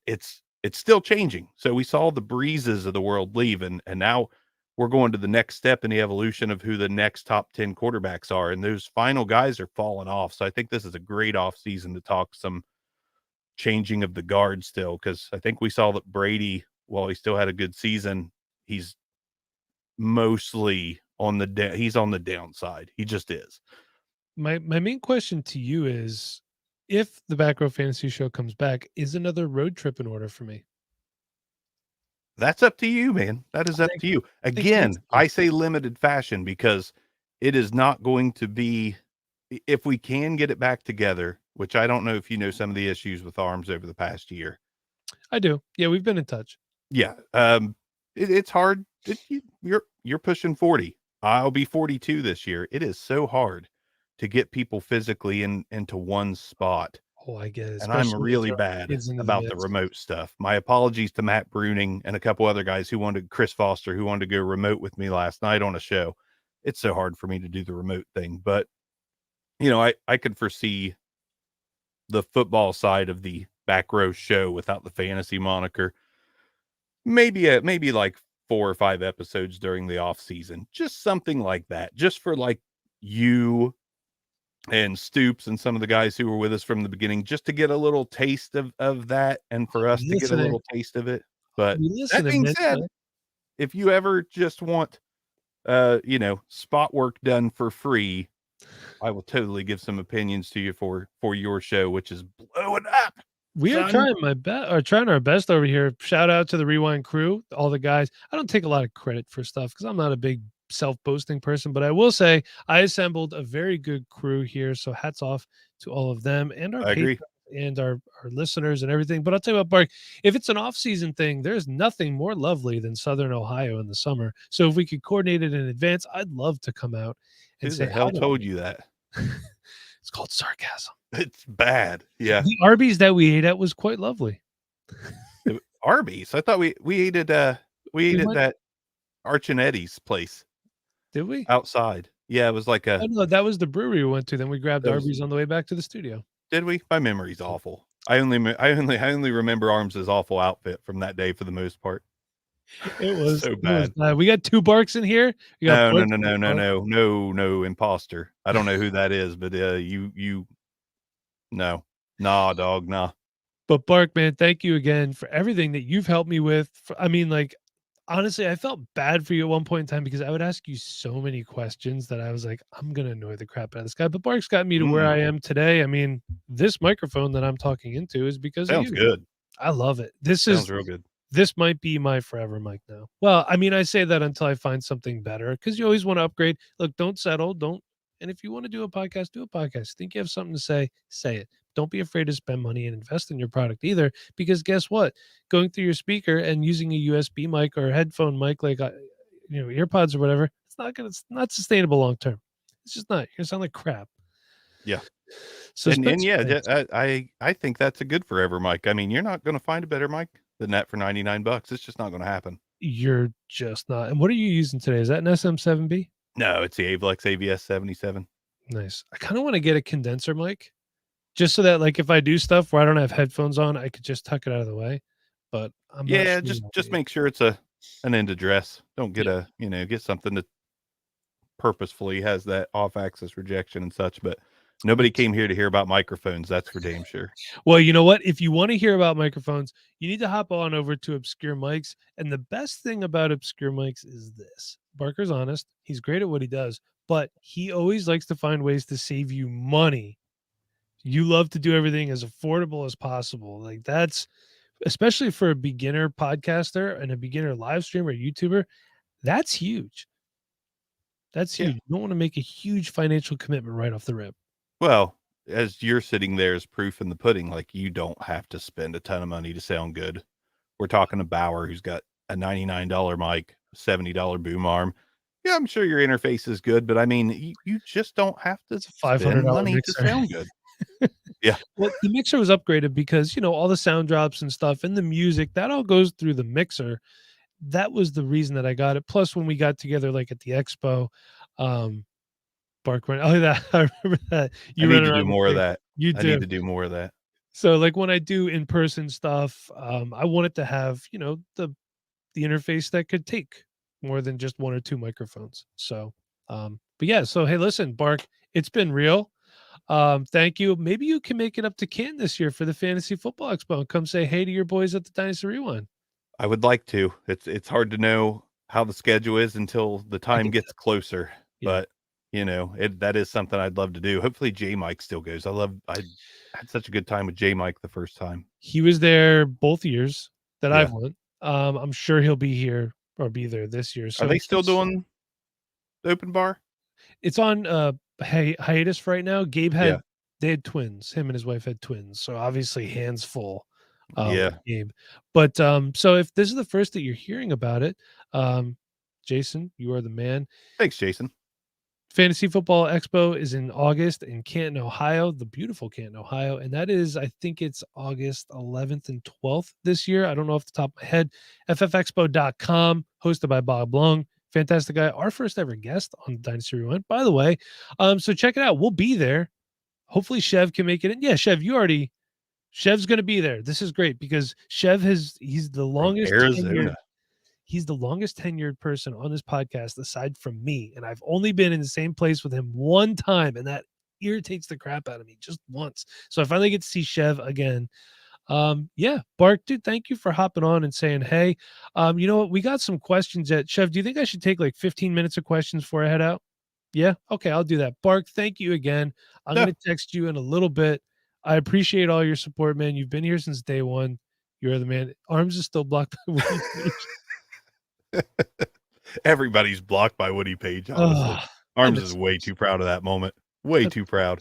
it's still changing. So we saw the Breezes of the world leave, and now we're going to the next step in the evolution of who the next top 10 quarterbacks are. And those final guys are falling off. So I think this is a great off season to talk some changing of the guard still. Cause I think we saw that Brady, while he still had a good season, he's mostly he's on the downside. He just is. My main question to you is, if the Back Row Fantasy Show comes back, is another road trip in order for me? That's up to you, man. That is up to you. Again, I say limited fashion because it is not going to be, if we can get it back together, which I don't know if you know some of the issues with Arms over the past year. I do. Yeah, we've been in touch. Yeah. It's hard. You're pushing 40. I'll be 42 this year. It is so hard to get people physically into one spot. Oh, I get it. And I'm really bad about the remote stuff. My apologies to Matt Bruning and a couple other guys Chris Foster, who wanted to go remote with me last night on a show. It's so hard for me to do the remote thing, but I could foresee the football side of the Back Row show without the fantasy moniker. Maybe like 4 or 5 episodes during the off season, just something like that, just for like you and Stoops and some of the guys who were with us from the beginning, just to get a little taste of that, and for us to get a little taste of it. But that being said, if you ever just want, spot work done for free, I will totally give some opinions to you for your show, which is blowing up. We are trying our best over here. Shout out to the Rewind crew, all the guys. I don't take a lot of credit for stuff because I'm not a big self-boasting person, but I will say I assembled a very good crew here. So hats off to all of them and our patrons and our listeners and everything. But I'll tell you what, Bark, if it's an off-season thing, there's nothing more lovely than Southern Ohio in the summer. So if we could coordinate it in advance, I'd love to come out and say, who the hell told you that? It's called sarcasm. It's bad. Yeah. The Arby's that we ate at was quite lovely. Arby's? I thought we ate at that Arch and Eddie's place. Did we? Outside. Yeah, it was like I don't know. That was the brewery we went to. Then we grabbed Arby's on the way back to the studio. Did we? My memory's awful. I only remember Arms's awful outfit from that day for the most part. It was so bad. We got 2 Barks in here. No, imposter. I don't know who that is, but nah, dog, nah. But Bark, man, thank you again for everything that you've helped me with. Honestly, I felt bad for you at one point in time because I would ask you so many questions that I was like, I'm going to annoy the crap out of this guy. But Bark's got me to where I am today. I mean, this microphone that I'm talking into is because Sounds of you. Good. I love it. Sounds real good. This might be my forever mic now. Well, I mean, I say that until I find something better because you always want to upgrade. Look, don't settle. And if you want to do a podcast, do a podcast. Think you have something to say it. Don't be afraid to spend money and invest in your product either, because guess what? Going through your speaker and using a USB mic or a headphone mic, like earpods or whatever, it's not sustainable long term. It's just not. You're gonna sound like crap. Yeah. So I think that's a good forever mic. I mean, you're not going to find a better mic than that for $99. It's just not going to happen. You're just not. And what are you using today? Is that an SM7B? No, it's the Avlex AVS 77. Nice. I kind of want to get a condenser mic just so that like if I do stuff where I don't have headphones on, I could just tuck it out of the way. But I'm not Yeah, sure. just make sure it's an end address. Don't get get something that purposefully has that off-axis rejection and such. But nobody came here to hear about microphones. That's for damn sure. Well, you know what? If you want to hear about microphones, you need to hop on over to Obscure Mics. And the best thing about Obscure Mics is this. Barker's honest. He's great at what he does, but he always likes to find ways to save you money. You love to do everything as affordable as possible. Like that's especially for a beginner podcaster and a beginner live streamer, YouTuber, that's huge. That's huge. You don't want to make a huge financial commitment right off the rip. Well, as you're sitting there as proof in the pudding, like you don't have to spend a ton of money to sound good. We're talking to Bauer, who's got a $99 mic, $70 boom arm. Yeah, I'm sure your interface is good, but I mean, you just don't have to spend money to sound good. Yeah. Well, the mixer was upgraded because, all the sound drops and stuff and the music, that all goes through the mixer. That was the reason that I got it. Plus, when we got together, like at the expo, Bark went, oh, that I remember that. You need to do more of that. You do. I need to do more of that. So, like when I do in-person stuff, I wanted to have, the interface that could take more than just one or two microphones. So, but yeah. So, hey, listen, Bark, it's been real. Thank you. Maybe you can make it up to Canton this year for the Fantasy Football Expo and come say hey to your boys at the Dynasty Rewind. I would like to. It's hard to know how the schedule is until the time gets closer. Yeah. But that is something I'd love to do. Hopefully J Mike still goes. I had such a good time with J Mike the first time. He was there both years that I've went. I'm sure he'll be here or be there this year. So are they still doing the open bar? It's on hiatus for right now. Gabe they had twins. Him and his wife had twins. So obviously hands full. Gabe. But so if this is the first that you're hearing about it, Jason, you are the man. Thanks, Jason. Fantasy Football Expo is in August in Canton, Ohio, the beautiful Canton, Ohio. And that is, I think it's August 11th and 12th this year. I don't know off the top of my head. ffexpo.com, hosted by Bob Lung. Fantastic guy. Our first ever guest on Dynasty Rewind, by the way. So check it out. We'll be there. Hopefully Chev can make it in. Yeah, Chev, Chev's going to be there. This is great because Chev he's the longest Arizona. He's the longest tenured person on this podcast aside from me. And I've only been in the same place with him one time. And that irritates the crap out of me just once. So I finally get to see Chev again. Bark, dude, thank you for hopping on and saying, hey, you know what? We got some questions at Chev. Do you think I should take like 15 minutes of questions before I head out? Yeah. Okay. I'll do that. Bark, thank you again. I'm going to text you in a little bit. I appreciate all your support, man. You've been here since day one. You're the man. Arms is still blocked by Woody Page. Everybody's blocked by Woody Page, honestly. Arms is way too proud of that moment. Way too proud.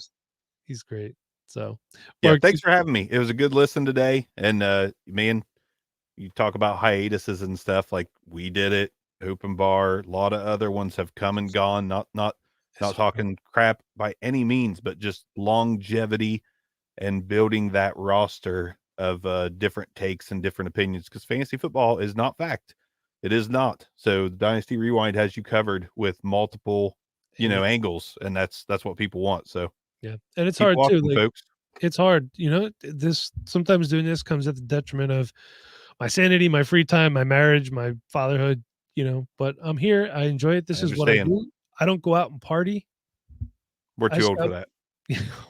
He's great. So, Bark, thanks for having me. It was a good listen today. And man, you talk about hiatuses and stuff. Like we did it. Open bar. A lot of other ones have come and gone. Not talking crap by any means, but just longevity and building that roster of different takes and different opinions, because fantasy football is not fact. It is not. So Dynasty Rewind has you covered with multiple, angles, and that's what people want. So yeah, and it's hard too, like, folks. It's hard, this sometimes doing this comes at the detriment of my sanity, my free time, my marriage, my fatherhood, but I'm here. I enjoy it. This is what I do. I don't go out and party. We're too old for that.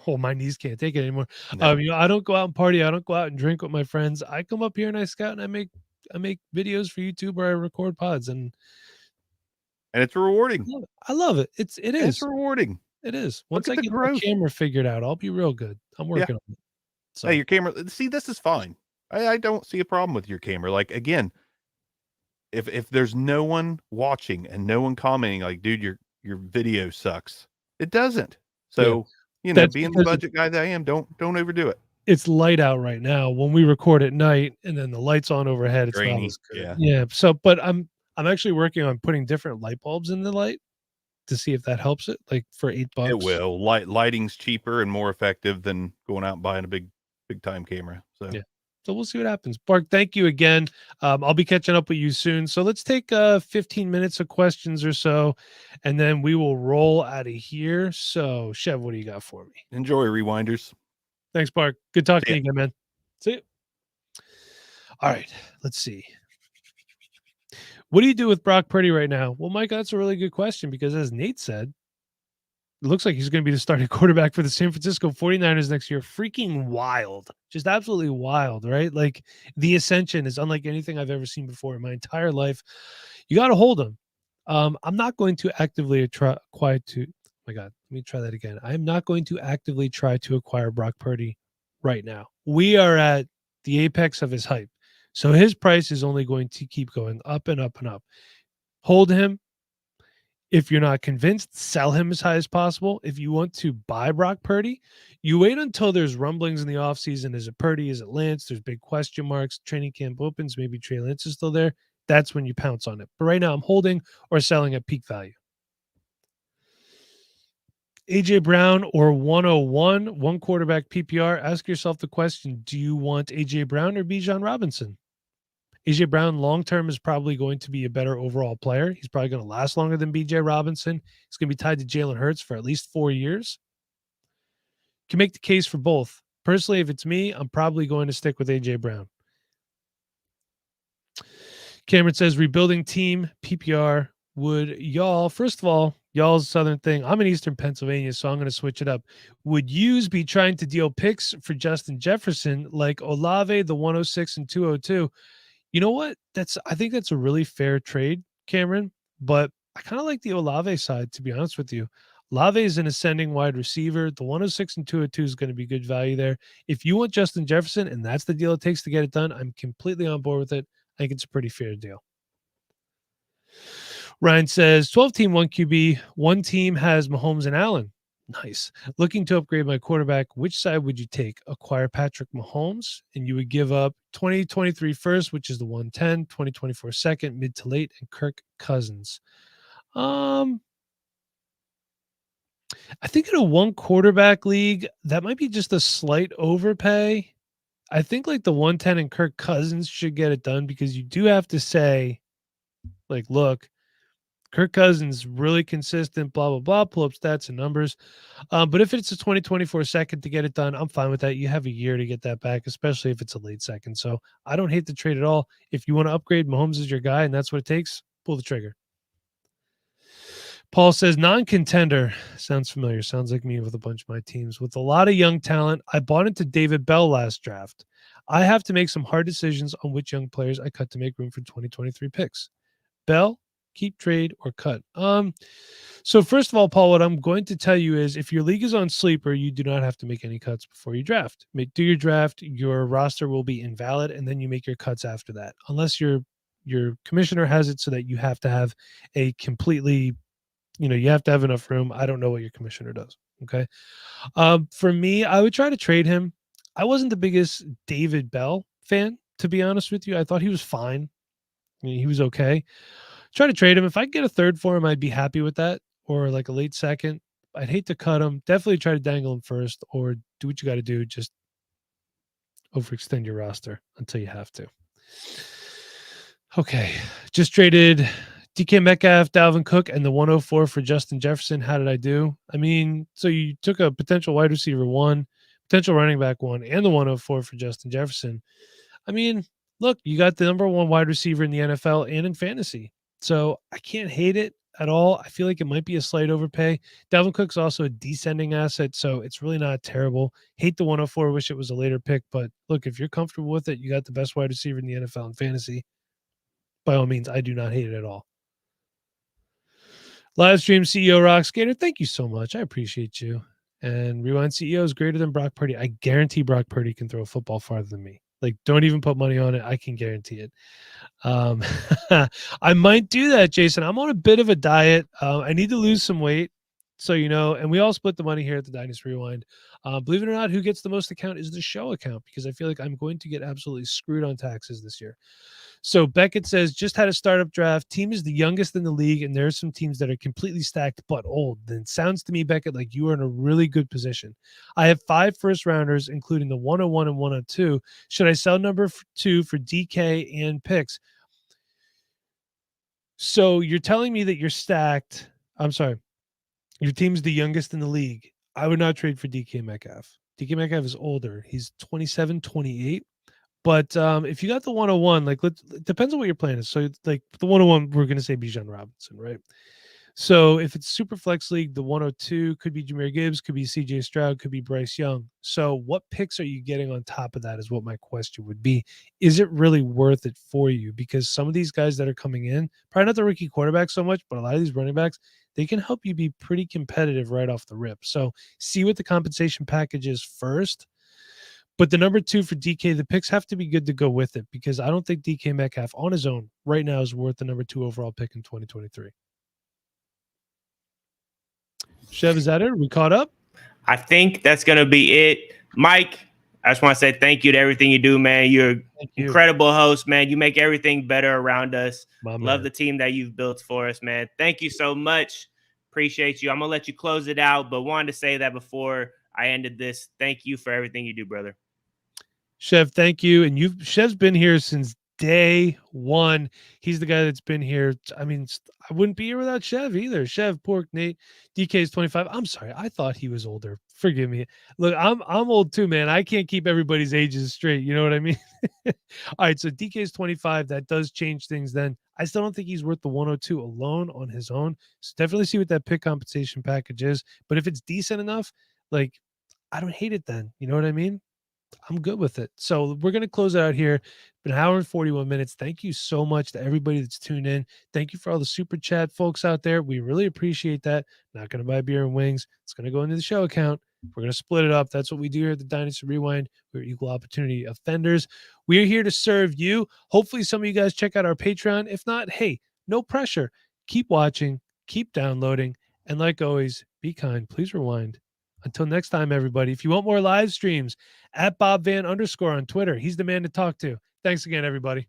Well, my knees can't take it anymore. No. I don't go out and party. I don't go out and drink with my friends. I come up here and I scout and I make videos for YouTube or I record pods, and it's rewarding. I love it. It's rewarding. It is. Once I get my camera figured out, I'll be real good. I'm working on it. So hey, your camera. See, this is fine. I don't see a problem with your camera. Like again, if there's no one watching and no one commenting, like, dude, your video sucks. It doesn't. So. That's being the budget guy that I am, don't overdo it. It's light out right now. When we record at night and then the lights on overhead, it's rainy. Not as good. Yeah. So, but I'm actually working on putting different light bulbs in the light to see if that helps it. Like for $8. It will. Lighting's cheaper and more effective than going out and buying a big time camera. So yeah. So we'll see what happens. Bark, thank you again. I'll be catching up with you soon. So let's take 15 minutes of questions or so, and then we will roll out of here. So, Chev, what do you got for me? Enjoy, Rewinders. Thanks, Bark. Good talking to See you again, man. See you. All right, let's see. What do you do with Brock Purdy right now? Well, Mike, that's a really good question because as Nate said, it looks like he's going to be the starting quarterback for the San Francisco 49ers next year. Freaking wild. Just absolutely wild, right? Like the ascension is unlike anything I've ever seen before in my entire life. You got to hold him. I'm not going to actively try to. Oh my God, let me try that again. I'm not going to actively try to acquire Brock Purdy right now. We are at the apex of his hype. So his price is only going to keep going up and up and up. Hold him. If you're not convinced, sell him as high as possible. If you want to buy Brock Purdy, you wait until there's rumblings in the offseason. Is it Purdy? Is it Lance? There's big question marks. Training camp opens. Maybe Trey Lance is still there. That's when you pounce on it. But right now, I'm holding or selling at peak value. AJ Brown or 101, one quarterback PPR. Ask yourself the question, do you want AJ Brown or Bijan Robinson? AJ Brown long-term is probably going to be a better overall player. He's probably going to last longer than BJ Robinson. He's going to be tied to Jalen Hurts for at least 4 years. Can make the case for both. Personally, if it's me, I'm probably going to stick with AJ Brown. Cameron says, rebuilding team, PPR, would y'all, first of all, y'all's Southern thing. I'm in Eastern Pennsylvania, so I'm going to switch it up. Would yous be trying to deal picks for Justin Jefferson like Olave, the 106 and 202? You know what? I think that's a really fair trade, Cameron, but I kind of like the Olave side, to be honest with you. Olave is an ascending wide receiver. The 106 and 202 is going to be good value there. If you want Justin Jefferson and that's the deal it takes to get it done, I'm completely on board with it. I think it's a pretty fair deal. Ryan says 12-team, 1 QB. One team has Mahomes and Allen. Nice. Looking to upgrade my quarterback. Which side would you take? Acquire Patrick Mahomes, and you would give up 2023 first, which is the 110, 2024 second, mid to late, and Kirk Cousins. I think in a one quarterback league, that might be just a slight overpay. I think like the 110 and Kirk Cousins should get it done because you do have to say, like, look, Kirk Cousins, really consistent, blah, blah, blah, pull up stats and numbers. But if it's a 2024 second to get it done, I'm fine with that. You have a year to get that back, especially if it's a late second. So I don't hate the trade at all. If you want to upgrade, Mahomes is your guy, and that's what it takes, pull the trigger. Paul says, non-contender. Sounds familiar. Sounds like me with a bunch of my teams. With a lot of young talent, I bought into David Bell last draft. I have to make some hard decisions on which young players I cut to make room for 2023 picks. Bell, keep, trade, or cut. So first of all, Paul, what I'm going to tell you is if your league is on sleeper, you do not have to make any cuts before you draft. Do your draft, your roster will be invalid, and then you make your cuts after that. Unless your commissioner has it so that you have to have a completely, you have to have enough room. I don't know what your commissioner does. Okay. For me, I would try to trade him. I wasn't the biggest David Bell fan, to be honest with you. I thought he was fine. I mean, he was okay. Try to trade him. If I could get a third for him, I'd be happy with that, or like a late second. I'd hate to cut him. Definitely try to dangle him first, or do what you got to do. Just overextend your roster until you have to. Okay. Just traded DK Metcalf, Dalvin Cook, and the 104 for Justin Jefferson. How did I do? I mean, so you took a potential wide receiver 1, potential running back 1, and the 104 for Justin Jefferson. I mean, look, you got the number 1 wide receiver in the NFL and in fantasy. So I can't hate it at all. I feel like it might be a slight overpay. Dalvin Cook's also a descending asset, so it's really not terrible. Hate the 104. Wish it was a later pick, but look, if you're comfortable with it, you got the best wide receiver in the NFL in fantasy. By all means, I do not hate it at all. Livestream CEO Rock Skater, thank you so much. I appreciate you. And Rewind CEO is greater than Brock Purdy. I guarantee Brock Purdy can throw a football farther than me. Like, don't even put money on it. I can guarantee it. I might do that, Jason. I'm on a bit of a diet. I need to lose some weight. so you know, and we all split the money here at the Dynasty Rewind. Believe it or not, who gets the most account is the show account, because I feel like I'm going to get absolutely screwed on taxes this year. So Beckett says, just had a startup draft. Team is the youngest in the league, and there's some teams that are completely stacked but old. Then sounds to me, Beckett, like you are in a really good position. I have 5 first rounders, including the 101 and 102. Should I sell number 2 for DK and picks? So you're telling me that you're stacked. I'm sorry. Your team's the youngest in the league. I would not trade for DK Metcalf. DK Metcalf is older. He's 27, 28. But if you got the 101, like it depends on what your plan is. So like the 101, we're going to say Bijan Robinson, right? So if it's super flex league, the 102 could be Jahmyr Gibbs, could be CJ Stroud, could be Bryce Young. So what picks are you getting on top of that is what my question would be. Is it really worth it for you? Because some of these guys that are coming in, probably not the rookie quarterback so much, but a lot of these running backs, they can help you be pretty competitive right off the rip. So see what the compensation package is first. But the number 2 for DK, the picks have to be good to go with it, because I don't think DK Metcalf on his own right now is worth the number 2 overall pick in 2023. Chev, is that it? Are we caught up? I think that's going to be it. Mike, I just want to say thank you to everything you do, man. You're an incredible host, man. You make everything better around us. Love the team that you've built for us, man. Thank you so much. Appreciate you. I'm going to let you close it out, but wanted to say that before I ended this. Thank you for everything you do, brother. Chev, thank you. And Chev's been here since day one. He's the guy that's been here. I mean, I wouldn't be here without Chev either. Chev, Pork, Nate, DK is 25. I'm sorry. I thought he was older. Forgive me. Look, I'm old too, man. I can't keep everybody's ages straight. You know what I mean? All right. So DK is 25. That does change things then. I still don't think he's worth the 102 alone on his own. So definitely see what that pick compensation package is. But if it's decent enough, like, I don't hate it then. You know what I mean? I'm good with it. So we're going to close it out here. Been an hour and 41 minutes. Thank you so much to everybody that's tuned in. Thank you for all the super chat folks out there. We really appreciate that. Not going to buy beer and wings. It's going to go into the show account. We're going to split it up. That's what we do here at the Dynasty Rewind. We're equal opportunity offenders. We're here to serve you. Hopefully some of you guys check out our Patreon. If not, hey, no pressure. Keep watching, keep downloading, and like always, be kind. Please rewind. Until next time, everybody. If you want more live streams, @BobVan_ on Twitter. He's the man to talk to. Thanks again, everybody.